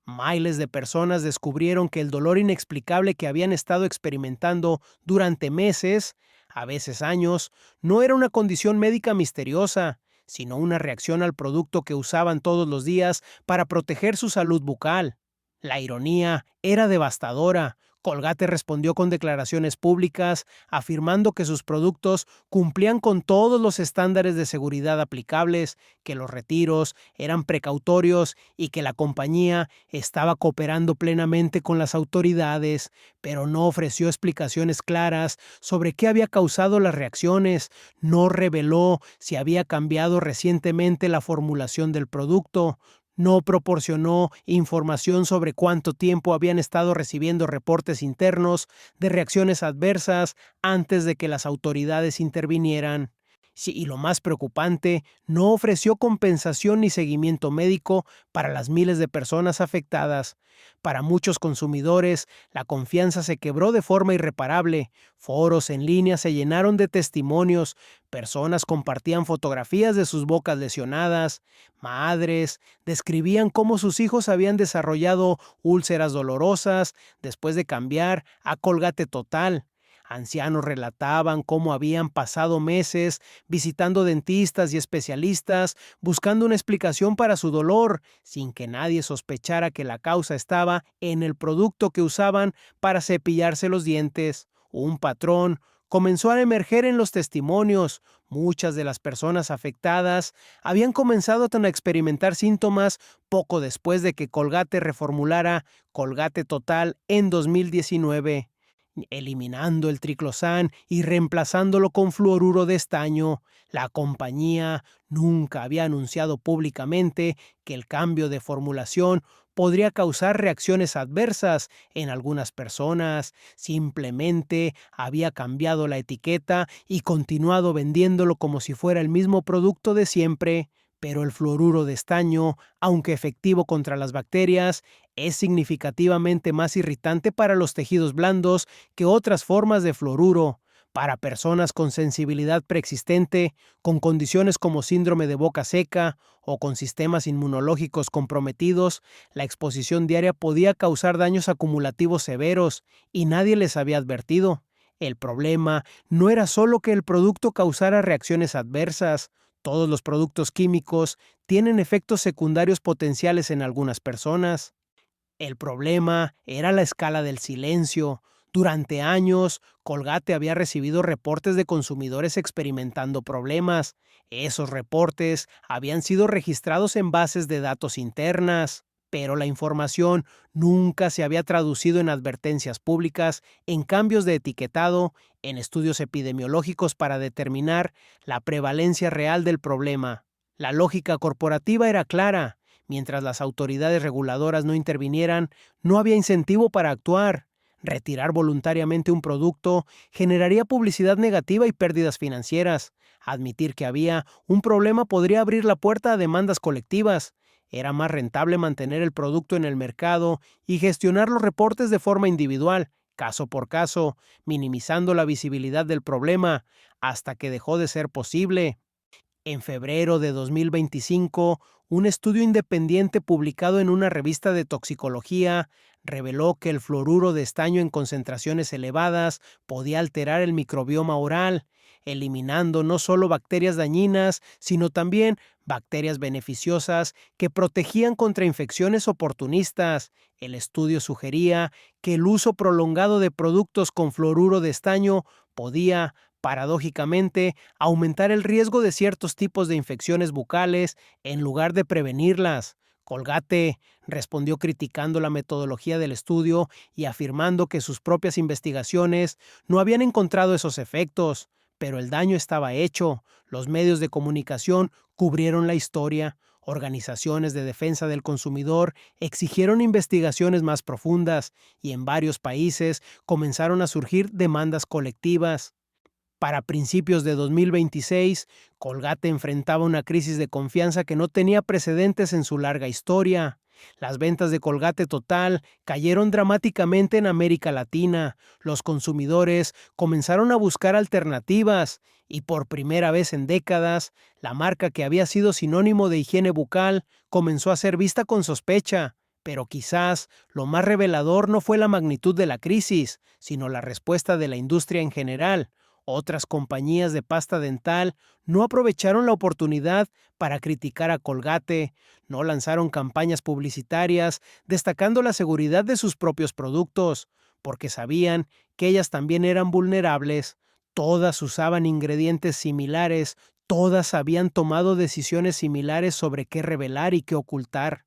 Miles de personas descubrieron que el dolor inexplicable que habían estado experimentando durante meses, a veces años, no era una condición médica misteriosa, sino una reacción al producto que usaban todos los días para proteger su salud bucal. La ironía era devastadora. Colgate respondió con declaraciones públicas, afirmando que sus productos cumplían con todos los estándares de seguridad aplicables, que los retiros eran precautorios y que la compañía estaba cooperando plenamente con las autoridades, pero no ofreció explicaciones claras sobre qué había causado las reacciones. No reveló si había cambiado recientemente la formulación del producto. No proporcionó información sobre cuánto tiempo habían estado recibiendo reportes internos de reacciones adversas antes de que las autoridades intervinieran. Sí, y lo más preocupante, no ofreció compensación ni seguimiento médico para las miles de personas afectadas. Para muchos consumidores, la confianza se quebró de forma irreparable. Foros en línea se llenaron de testimonios, personas compartían fotografías de sus bocas lesionadas, madres describían cómo sus hijos habían desarrollado úlceras dolorosas después de cambiar a Colgate Total. Ancianos relataban cómo habían pasado meses visitando dentistas y especialistas buscando una explicación para su dolor, sin que nadie sospechara que la causa estaba en el producto que usaban para cepillarse los dientes. Un patrón comenzó a emerger en los testimonios. Muchas de las personas afectadas habían comenzado a experimentar síntomas poco después de que Colgate reformulara Colgate Total en 2019. eliminando el triclosán y reemplazándolo con fluoruro de estaño. La compañía nunca había anunciado públicamente que el cambio de formulación podría causar reacciones adversas en algunas personas. Simplemente había cambiado la etiqueta y continuado vendiéndolo como si fuera el mismo producto de siempre. Pero el fluoruro de estaño, aunque efectivo contra las bacterias, es significativamente más irritante para los tejidos blandos que otras formas de fluoruro. Para personas con sensibilidad preexistente, con condiciones como síndrome de boca seca o con sistemas inmunológicos comprometidos, la exposición diaria podía causar daños acumulativos severos y nadie les había advertido. El problema no era solo que el producto causara reacciones adversas. Todos los productos químicos tienen efectos secundarios potenciales en algunas personas. El problema era la escala del silencio. Durante años, Colgate había recibido reportes de consumidores experimentando problemas. Esos reportes habían sido registrados en bases de datos internas, pero la información nunca se había traducido en advertencias públicas, en cambios de etiquetado, en estudios epidemiológicos para determinar la prevalencia real del problema. La lógica corporativa era clara. Mientras las autoridades reguladoras no intervinieran, no había incentivo para actuar. Retirar voluntariamente un producto generaría publicidad negativa y pérdidas financieras. Admitir que había un problema podría abrir la puerta a demandas colectivas. Era más rentable mantener el producto en el mercado y gestionar los reportes de forma individual, caso por caso, minimizando la visibilidad del problema, hasta que dejó de ser posible. En febrero de 2025, un estudio independiente publicado en una revista de toxicología reveló que el fluoruro de estaño en concentraciones elevadas podía alterar el microbioma oral, eliminando no solo bacterias dañinas, sino también bacterias beneficiosas que protegían contra infecciones oportunistas. El estudio sugería que el uso prolongado de productos con fluoruro de estaño podía, paradójicamente, aumentar el riesgo de ciertos tipos de infecciones bucales en lugar de prevenirlas. Colgate respondió criticando la metodología del estudio y afirmando que sus propias investigaciones no habían encontrado esos efectos, pero el daño estaba hecho. Los medios de comunicación cubrieron la historia. Organizaciones de defensa del consumidor exigieron investigaciones más profundas y en varios países comenzaron a surgir demandas colectivas. Para principios de 2026, Colgate enfrentaba una crisis de confianza que no tenía precedentes en su larga historia. Las ventas de Colgate Total cayeron dramáticamente en América Latina. Los consumidores comenzaron a buscar alternativas y por primera vez en décadas, la marca que había sido sinónimo de higiene bucal comenzó a ser vista con sospecha. Pero quizás lo más revelador no fue la magnitud de la crisis, sino la respuesta de la industria en general. Otras compañías de pasta dental no aprovecharon la oportunidad para criticar a Colgate, no lanzaron campañas publicitarias destacando la seguridad de sus propios productos, porque sabían que ellas también eran vulnerables. Todas usaban ingredientes similares, todas habían tomado decisiones similares sobre qué revelar y qué ocultar.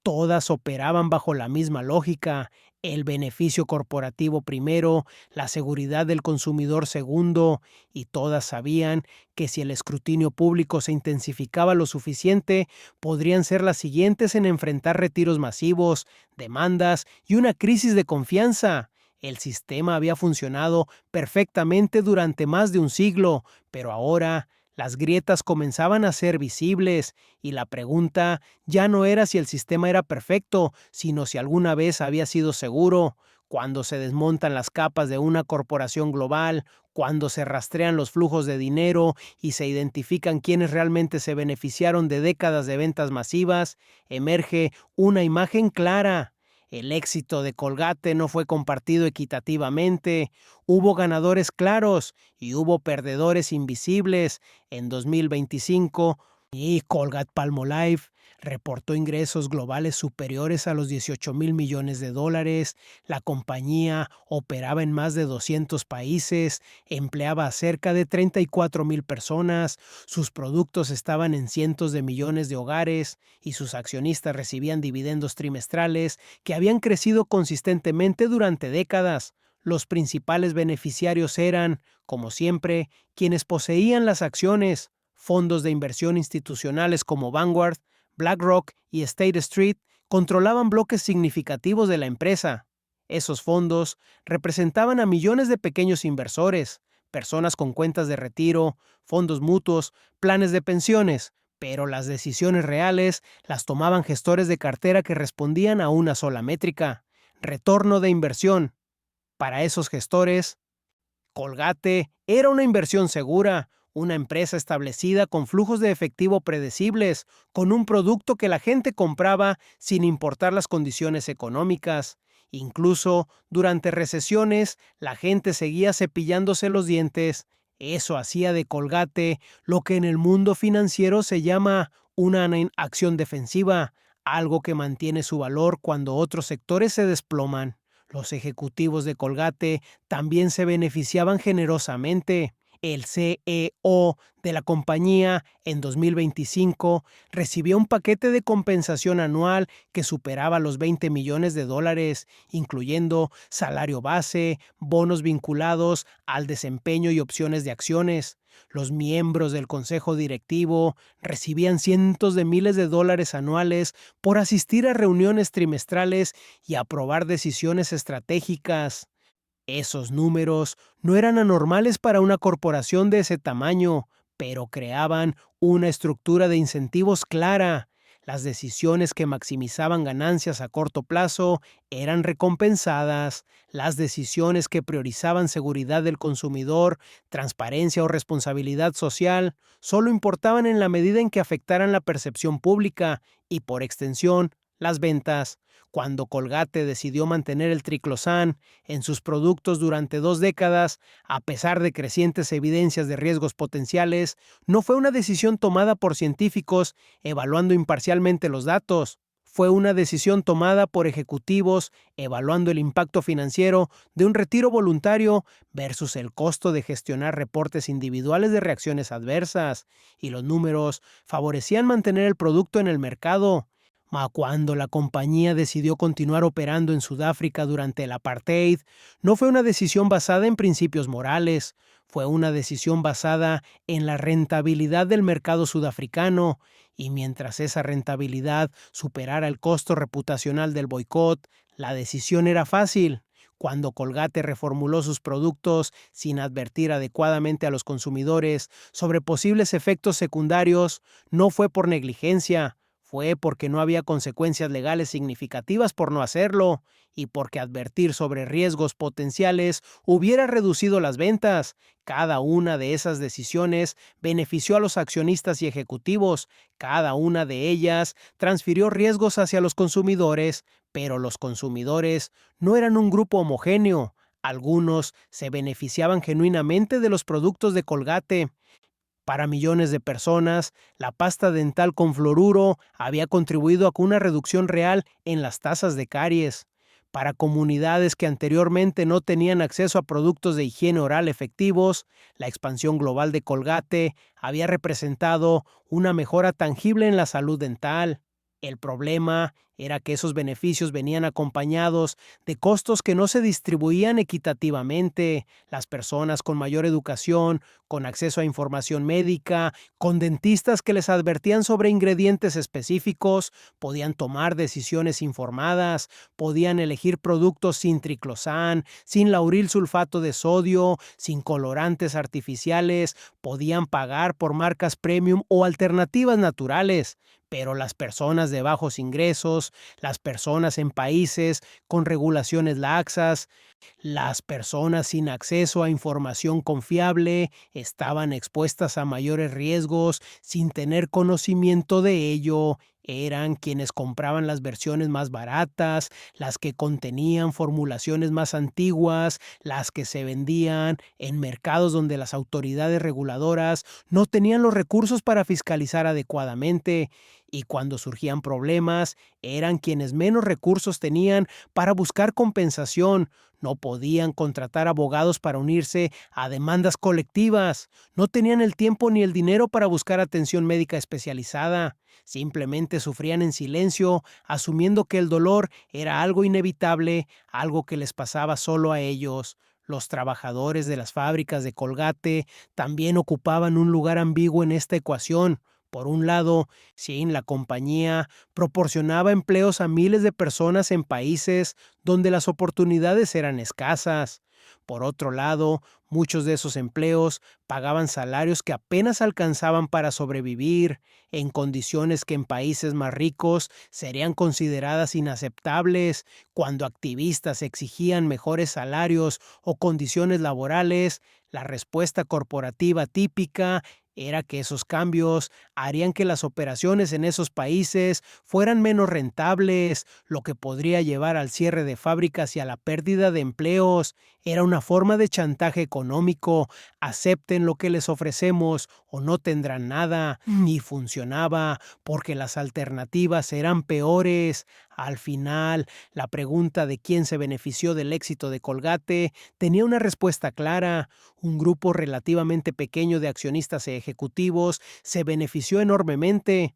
Todas operaban bajo la misma lógica: el beneficio corporativo primero, la seguridad del consumidor segundo, y todas sabían que si el escrutinio público se intensificaba lo suficiente, podrían ser las siguientes en enfrentar retiros masivos, demandas y una crisis de confianza. El sistema había funcionado perfectamente durante más de un siglo, pero ahora las grietas comenzaban a ser visibles y la pregunta ya no era si el sistema era perfecto, sino si alguna vez había sido seguro. Cuando se desmontan las capas de una corporación global, cuando se rastrean los flujos de dinero y se identifican quiénes realmente se beneficiaron de décadas de ventas masivas, emerge una imagen clara. El éxito de Colgate no fue compartido equitativamente. Hubo ganadores claros y hubo perdedores invisibles. En 2025, y Colgate-Palmolive reportó ingresos globales superiores a los $18,000 millones. La compañía operaba en más de 200 países, empleaba a cerca de 34,000 personas, sus productos estaban en cientos de millones de hogares y sus accionistas recibían dividendos trimestrales que habían crecido consistentemente durante décadas. Los principales beneficiarios eran, como siempre, quienes poseían las acciones. Fondos de inversión institucionales como Vanguard, BlackRock y State Street controlaban bloques significativos de la empresa. Esos fondos representaban a millones de pequeños inversores, personas con cuentas de retiro, fondos mutuos, planes de pensiones, pero las decisiones reales las tomaban gestores de cartera que respondían a una sola métrica: retorno de inversión. Para esos gestores, Colgate era una inversión segura, una empresa establecida con flujos de efectivo predecibles, con un producto que la gente compraba sin importar las condiciones económicas. Incluso durante recesiones, la gente seguía cepillándose los dientes. Eso hacía de Colgate lo que en el mundo financiero se llama una acción defensiva, algo que mantiene su valor cuando otros sectores se desploman. Los ejecutivos de Colgate también se beneficiaban generosamente. El CEO de la compañía en 2025 recibió un paquete de compensación anual que superaba los $20 millones, incluyendo salario base, bonos vinculados al desempeño y opciones de acciones. Los miembros del consejo directivo recibían cientos de miles de dólares anuales por asistir a reuniones trimestrales y aprobar decisiones estratégicas. Esos números no eran anormales para una corporación de ese tamaño, pero creaban una estructura de incentivos clara. Las decisiones que maximizaban ganancias a corto plazo eran recompensadas. Las decisiones que priorizaban seguridad del consumidor, transparencia o responsabilidad social solo importaban en la medida en que afectaran la percepción pública y, por extensión, las ventas. Cuando Colgate decidió mantener el triclosan en sus productos durante 2 décadas, a pesar de crecientes evidencias de riesgos potenciales, no fue una decisión tomada por científicos evaluando imparcialmente los datos. Fue una decisión tomada por ejecutivos evaluando el impacto financiero de un retiro voluntario versus el costo de gestionar reportes individuales de reacciones adversas, y los números favorecían mantener el producto en el mercado. Cuando la compañía decidió continuar operando en Sudáfrica durante el apartheid, no fue una decisión basada en principios morales, fue una decisión basada en la rentabilidad del mercado sudafricano, y mientras esa rentabilidad superara el costo reputacional del boicot, la decisión era fácil. Cuando Colgate reformuló sus productos sin advertir adecuadamente a los consumidores sobre posibles efectos secundarios, no fue por negligencia. Fue porque no había consecuencias legales significativas por no hacerlo, y porque advertir sobre riesgos potenciales hubiera reducido las ventas. Cada una de esas decisiones benefició a los accionistas y ejecutivos. Cada una de ellas transfirió riesgos hacia los consumidores, pero los consumidores no eran un grupo homogéneo. Algunos se beneficiaban genuinamente de los productos de Colgate. Para millones de personas, la pasta dental con fluoruro había contribuido a una reducción real en las tasas de caries. Para comunidades que anteriormente no tenían acceso a productos de higiene oral efectivos, la expansión global de Colgate había representado una mejora tangible en la salud dental. El problema era que esos beneficios venían acompañados de costos que no se distribuían equitativamente. Las personas con mayor educación, con acceso a información médica, con dentistas que les advertían sobre ingredientes específicos, podían tomar decisiones informadas, podían elegir productos sin triclosan, sin lauril sulfato de sodio, sin colorantes artificiales, podían pagar por marcas premium o alternativas naturales. Pero las personas de bajos ingresos, las personas en países con regulaciones laxas, las personas sin acceso a información confiable estaban expuestas a mayores riesgos sin tener conocimiento de ello. Eran quienes compraban las versiones más baratas, las que contenían formulaciones más antiguas, las que se vendían en mercados donde las autoridades reguladoras no tenían los recursos para fiscalizar adecuadamente. Y cuando surgían problemas, eran quienes menos recursos tenían para buscar compensación. No podían contratar abogados para unirse a demandas colectivas. No tenían el tiempo ni el dinero para buscar atención médica especializada. Simplemente sufrían en silencio, asumiendo que el dolor era algo inevitable, algo que les pasaba solo a ellos. Los trabajadores de las fábricas de Colgate también ocupaban un lugar ambiguo en esta ecuación. Por un lado, sí, la compañía proporcionaba empleos a miles de personas en países donde las oportunidades eran escasas. Por otro lado, muchos de esos empleos pagaban salarios que apenas alcanzaban para sobrevivir, en condiciones que en países más ricos serían consideradas inaceptables. Cuando activistas exigían mejores salarios o condiciones laborales, la respuesta corporativa típica era que esos cambios harían que las operaciones en esos países fueran menos rentables, lo que podría llevar al cierre de fábricas y a la pérdida de empleos. Era una forma de chantaje económico. Acepten lo que les ofrecemos o no tendrán nada. Y funcionaba porque las alternativas eran peores. Al final, la pregunta de quién se benefició del éxito de Colgate tenía una respuesta clara. Un grupo relativamente pequeño de accionistas e ejecutivos se benefició enormemente.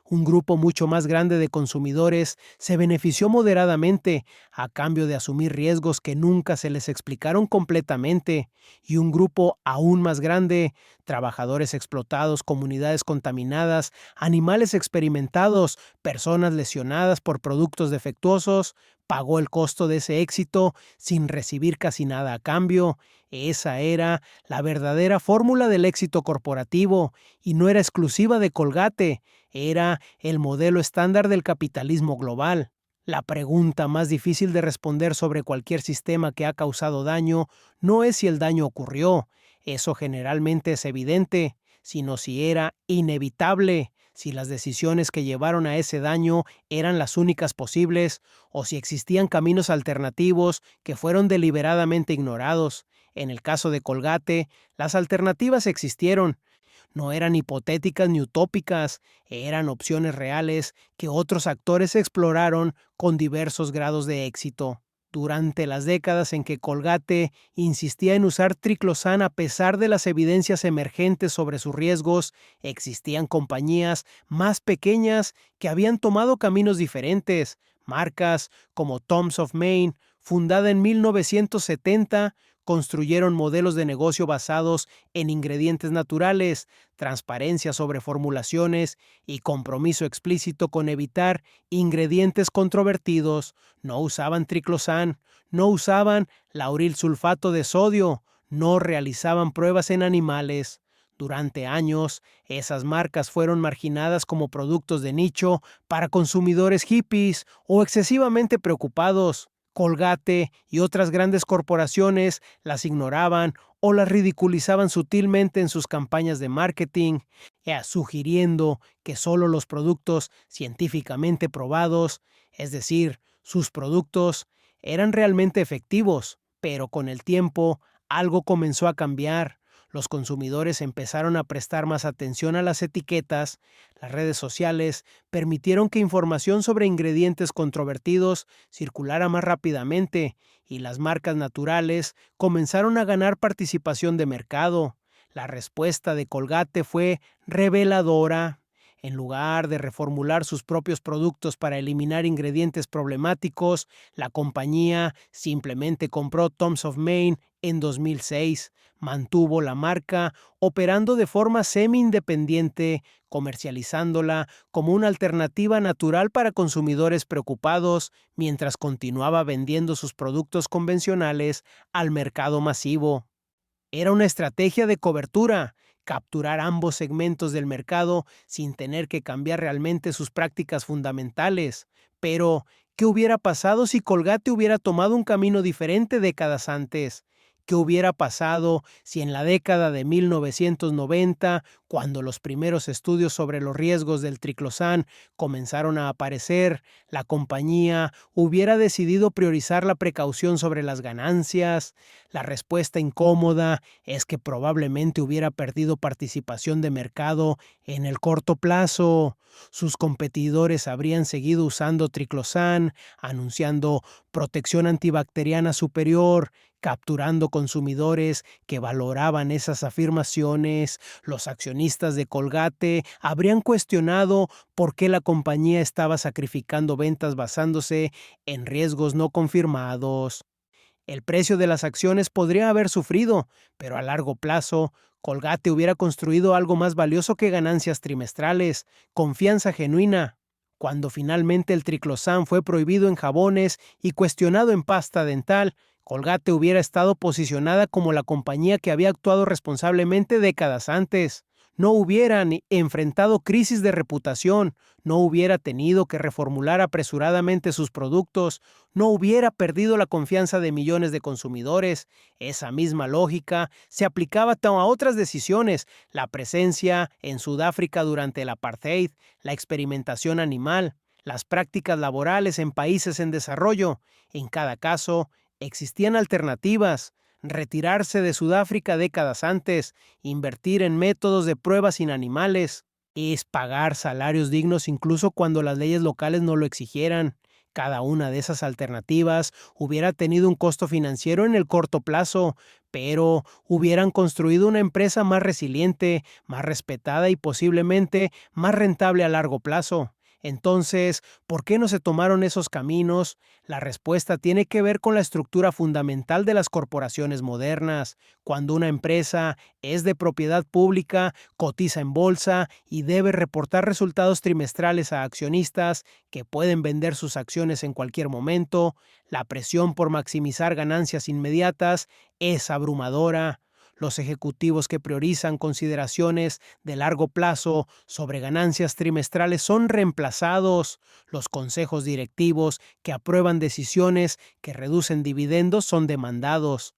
Un grupo mucho más grande de consumidores se benefició moderadamente a cambio de asumir riesgos que nunca se les explicaron completamente. Y un grupo aún más grande, trabajadores explotados, comunidades contaminadas, animales experimentados, personas lesionadas por productos defectuosos, pagó el costo de ese éxito sin recibir casi nada a cambio. Esa era la verdadera fórmula del éxito corporativo y no era exclusiva de Colgate. Era el modelo estándar del capitalismo global. La pregunta más difícil de responder sobre cualquier sistema que ha causado daño no es si el daño ocurrió, eso generalmente es evidente, sino si era inevitable, si las decisiones que llevaron a ese daño eran las únicas posibles o si existían caminos alternativos que fueron deliberadamente ignorados. En el caso de Colgate, las alternativas existieron. No eran hipotéticas ni utópicas, eran opciones reales que otros actores exploraron con diversos grados de éxito. Durante las décadas en que Colgate insistía en usar triclosan a pesar de las evidencias emergentes sobre sus riesgos, existían compañías más pequeñas que habían tomado caminos diferentes. Marcas como Tom's of Maine, fundada en 1970, construyeron modelos de negocio basados en ingredientes naturales, transparencia sobre formulaciones y compromiso explícito con evitar ingredientes controvertidos. No usaban triclosan, no usaban lauril sulfato de sodio, no realizaban pruebas en animales. Durante años, esas marcas fueron marginadas como productos de nicho para consumidores hippies o excesivamente preocupados. Colgate y otras grandes corporaciones las ignoraban o las ridiculizaban sutilmente en sus campañas de marketing, sugiriendo que solo los productos científicamente probados, es decir, sus productos, eran realmente efectivos. Pero con el tiempo, algo comenzó a cambiar. Los consumidores empezaron a prestar más atención a las etiquetas. Las redes sociales permitieron que información sobre ingredientes controvertidos circulara más rápidamente y las marcas naturales comenzaron a ganar participación de mercado. La respuesta de Colgate fue reveladora. En lugar de reformular sus propios productos para eliminar ingredientes problemáticos, la compañía simplemente compró Tom's of Maine en 2006, mantuvo la marca operando de forma semi-independiente, comercializándola como una alternativa natural para consumidores preocupados, mientras continuaba vendiendo sus productos convencionales al mercado masivo. Era una estrategia de cobertura, capturar ambos segmentos del mercado sin tener que cambiar realmente sus prácticas fundamentales. Pero, ¿qué hubiera pasado si Colgate hubiera tomado un camino diferente décadas antes? ¿Qué hubiera pasado si en la década de 1990, cuando los primeros estudios sobre los riesgos del triclosán comenzaron a aparecer, la compañía hubiera decidido priorizar la precaución sobre las ganancias? La respuesta incómoda es que probablemente hubiera perdido participación de mercado en el corto plazo. Sus competidores habrían seguido usando triclosán, anunciando protección antibacteriana superior, capturando consumidores que valoraban esas afirmaciones. Los accionistas de Colgate habrían cuestionado por qué la compañía estaba sacrificando ventas basándose en riesgos no confirmados. El precio de las acciones podría haber sufrido, pero a largo plazo, Colgate hubiera construido algo más valioso que ganancias trimestrales: confianza genuina. Cuando finalmente el triclosán fue prohibido en jabones y cuestionado en pasta dental, Colgate hubiera estado posicionada como la compañía que había actuado responsablemente décadas antes. No hubieran enfrentado crisis de reputación, no hubiera tenido que reformular apresuradamente sus productos, no hubiera perdido la confianza de millones de consumidores. Esa misma lógica se aplicaba a otras decisiones: la presencia en Sudáfrica durante el apartheid, la experimentación animal, las prácticas laborales en países en desarrollo. En cada caso, existían alternativas: retirarse de Sudáfrica décadas antes, invertir en métodos de pruebas sin animales, es pagar salarios dignos incluso cuando las leyes locales no lo exigieran. Cada una de esas alternativas hubiera tenido un costo financiero en el corto plazo, pero hubieran construido una empresa más resiliente, más respetada y posiblemente más rentable a largo plazo. Entonces, ¿por qué no se tomaron esos caminos? La respuesta tiene que ver con la estructura fundamental de las corporaciones modernas. Cuando una empresa es de propiedad pública, cotiza en bolsa y debe reportar resultados trimestrales a accionistas que pueden vender sus acciones en cualquier momento, la presión por maximizar ganancias inmediatas es abrumadora. Los ejecutivos que priorizan consideraciones de largo plazo sobre ganancias trimestrales son reemplazados. Los consejos directivos que aprueban decisiones que reducen dividendos son demandados.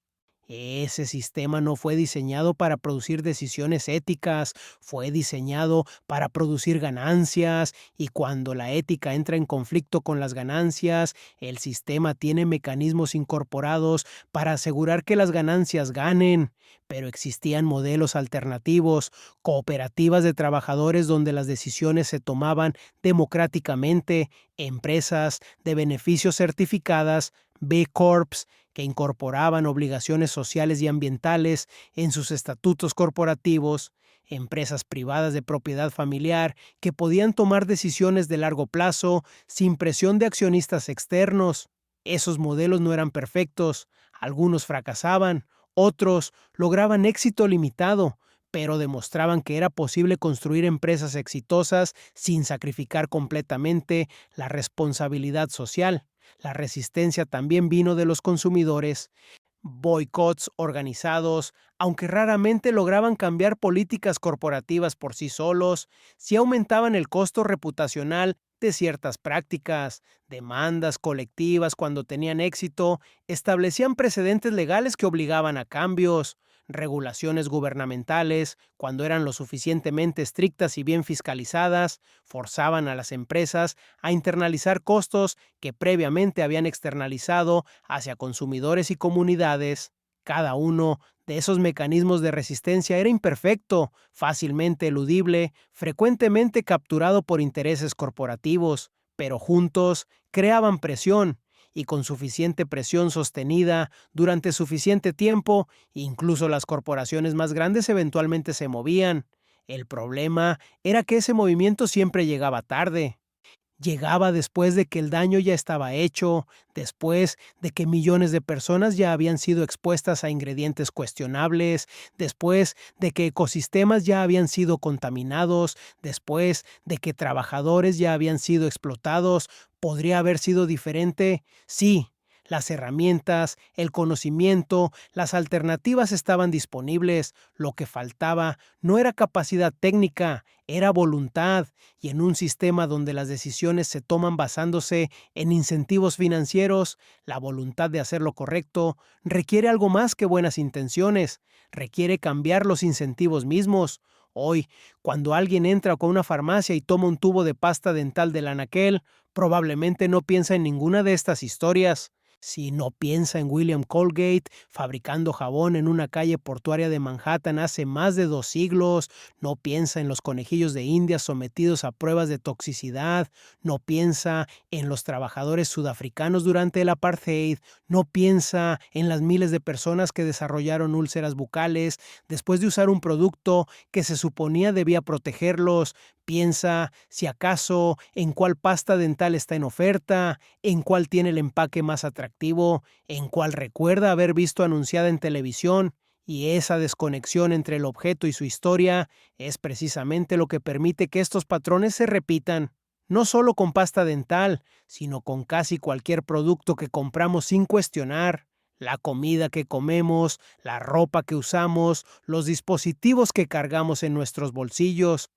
Ese sistema no fue diseñado para producir decisiones éticas, fue diseñado para producir ganancias, y cuando la ética entra en conflicto con las ganancias, el sistema tiene mecanismos incorporados para asegurar que las ganancias ganen. Pero existían modelos alternativos: cooperativas de trabajadores donde las decisiones se tomaban democráticamente, empresas de beneficios certificadas, B Corps, que incorporaban obligaciones sociales y ambientales en sus estatutos corporativos, empresas privadas de propiedad familiar que podían tomar decisiones de largo plazo sin presión de accionistas externos. Esos modelos no eran perfectos, algunos fracasaban, otros lograban éxito limitado, pero demostraban que era posible construir empresas exitosas sin sacrificar completamente la responsabilidad social. La resistencia también vino de los consumidores. Boicots organizados, aunque raramente lograban cambiar políticas corporativas por sí solos, sí aumentaban el costo reputacional de ciertas prácticas. Demandas colectivas, cuando tenían éxito, establecían precedentes legales que obligaban a cambios. Regulaciones gubernamentales, cuando eran lo suficientemente estrictas y bien fiscalizadas, forzaban a las empresas a internalizar costos que previamente habían externalizado hacia consumidores y comunidades. Cada uno de esos mecanismos de resistencia era imperfecto, fácilmente eludible, frecuentemente capturado por intereses corporativos, pero juntos creaban presión, y con suficiente presión sostenida durante suficiente tiempo, incluso las corporaciones más grandes eventualmente se movían. El problema era que ese movimiento siempre llegaba tarde. Llegaba después de que el daño ya estaba hecho, después de que millones de personas ya habían sido expuestas a ingredientes cuestionables, después de que ecosistemas ya habían sido contaminados, después de que trabajadores ya habían sido explotados. ¿Podría haber sido diferente? Sí. Las herramientas, el conocimiento, las alternativas estaban disponibles. Lo que faltaba no era capacidad técnica, era voluntad. Y en un sistema donde las decisiones se toman basándose en incentivos financieros, la voluntad de hacer lo correcto requiere algo más que buenas intenciones. Requiere cambiar los incentivos mismos. Hoy, cuando alguien entra con una farmacia y toma un tubo de pasta dental del anaquel, probablemente no piensa en ninguna de estas historias. Si no piensa en William Colgate fabricando jabón en una calle portuaria de Manhattan hace más de 2 siglos, no piensa en los conejillos de India sometidos a pruebas de toxicidad, no piensa en los trabajadores sudafricanos durante el apartheid, no piensa en las miles de personas que desarrollaron úlceras bucales después de usar un producto que se suponía debía protegerlos. Piensa, si acaso, en cuál pasta dental está en oferta, en cuál tiene el empaque más atractivo, en cuál recuerda haber visto anunciada en televisión. Y esa desconexión entre el objeto y su historia es precisamente lo que permite que estos patrones se repitan. No solo con pasta dental, sino con casi cualquier producto que compramos sin cuestionar. La comida que comemos, la ropa que usamos, los dispositivos que cargamos en nuestros bolsillos.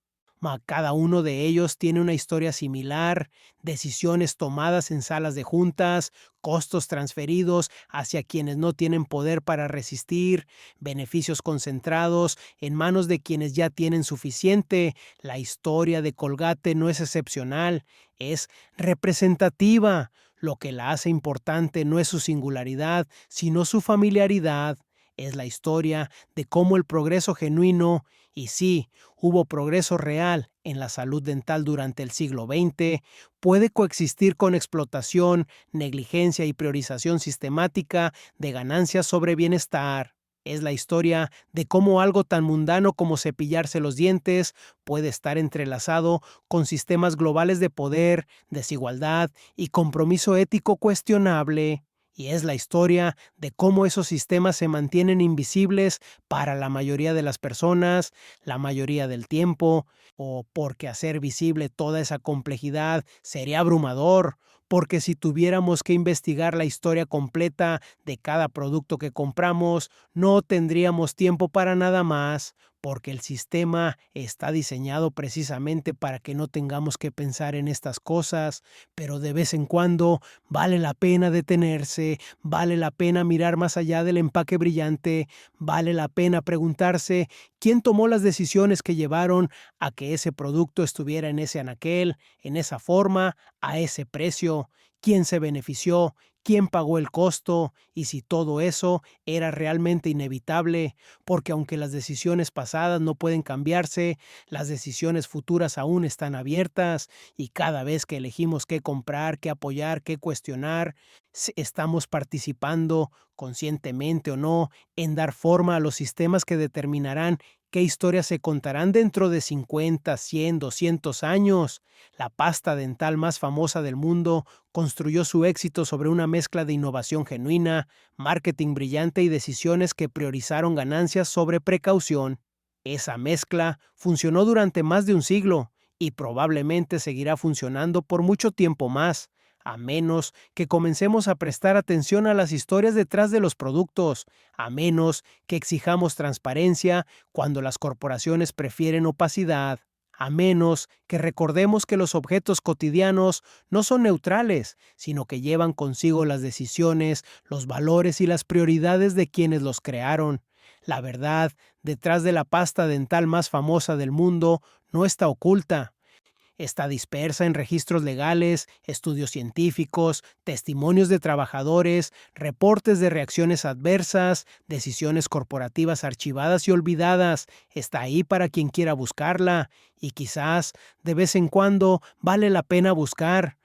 Cada uno de ellos tiene una historia similar, decisiones tomadas en salas de juntas, costos transferidos hacia quienes no tienen poder para resistir, beneficios concentrados en manos de quienes ya tienen suficiente. La historia de Colgate no es excepcional, es representativa. Lo que la hace importante no es su singularidad, sino su familiaridad. Es la historia de cómo el progreso genuino, y sí, hubo progreso real en la salud dental durante el siglo XX, puede coexistir con explotación, negligencia y priorización sistemática de ganancias sobre bienestar. Es la historia de cómo algo tan mundano como cepillarse los dientes puede estar entrelazado con sistemas globales de poder, desigualdad y compromiso ético cuestionable. Y es la historia de cómo esos sistemas se mantienen invisibles para la mayoría de las personas, la mayoría del tiempo, o porque hacer visible toda esa complejidad sería abrumador, porque si tuviéramos que investigar la historia completa de cada producto que compramos, no tendríamos tiempo para nada más, porque el sistema está diseñado precisamente para que no tengamos que pensar en estas cosas, pero de vez en cuando vale la pena detenerse, vale la pena mirar más allá del empaque brillante, vale la pena preguntarse quién tomó las decisiones que llevaron a que ese producto estuviera en ese anaquel, en esa forma, a ese precio, quién se benefició, quién pagó el costo y si todo eso era realmente inevitable, porque aunque las decisiones pasadas no pueden cambiarse, las decisiones futuras aún están abiertas y cada vez que elegimos qué comprar, qué apoyar, qué cuestionar, estamos participando, conscientemente o no, en dar forma a los sistemas que determinarán qué historias se contarán dentro de 50, 100, 200 años. La pasta dental más famosa del mundo construyó su éxito sobre una mezcla de innovación genuina, marketing brillante y decisiones que priorizaron ganancias sobre precaución. Esa mezcla funcionó durante más de un siglo y probablemente seguirá funcionando por mucho tiempo más, a menos que comencemos a prestar atención a las historias detrás de los productos, a menos que exijamos transparencia cuando las corporaciones prefieren opacidad, a menos que recordemos que los objetos cotidianos no son neutrales, sino que llevan consigo las decisiones, los valores y las prioridades de quienes los crearon. La verdad detrás de la pasta dental más famosa del mundo no está oculta. Está dispersa en registros legales, estudios científicos, testimonios de trabajadores, reportes de reacciones adversas, decisiones corporativas archivadas y olvidadas. Está ahí para quien quiera buscarla y quizás de vez en cuando vale la pena buscar.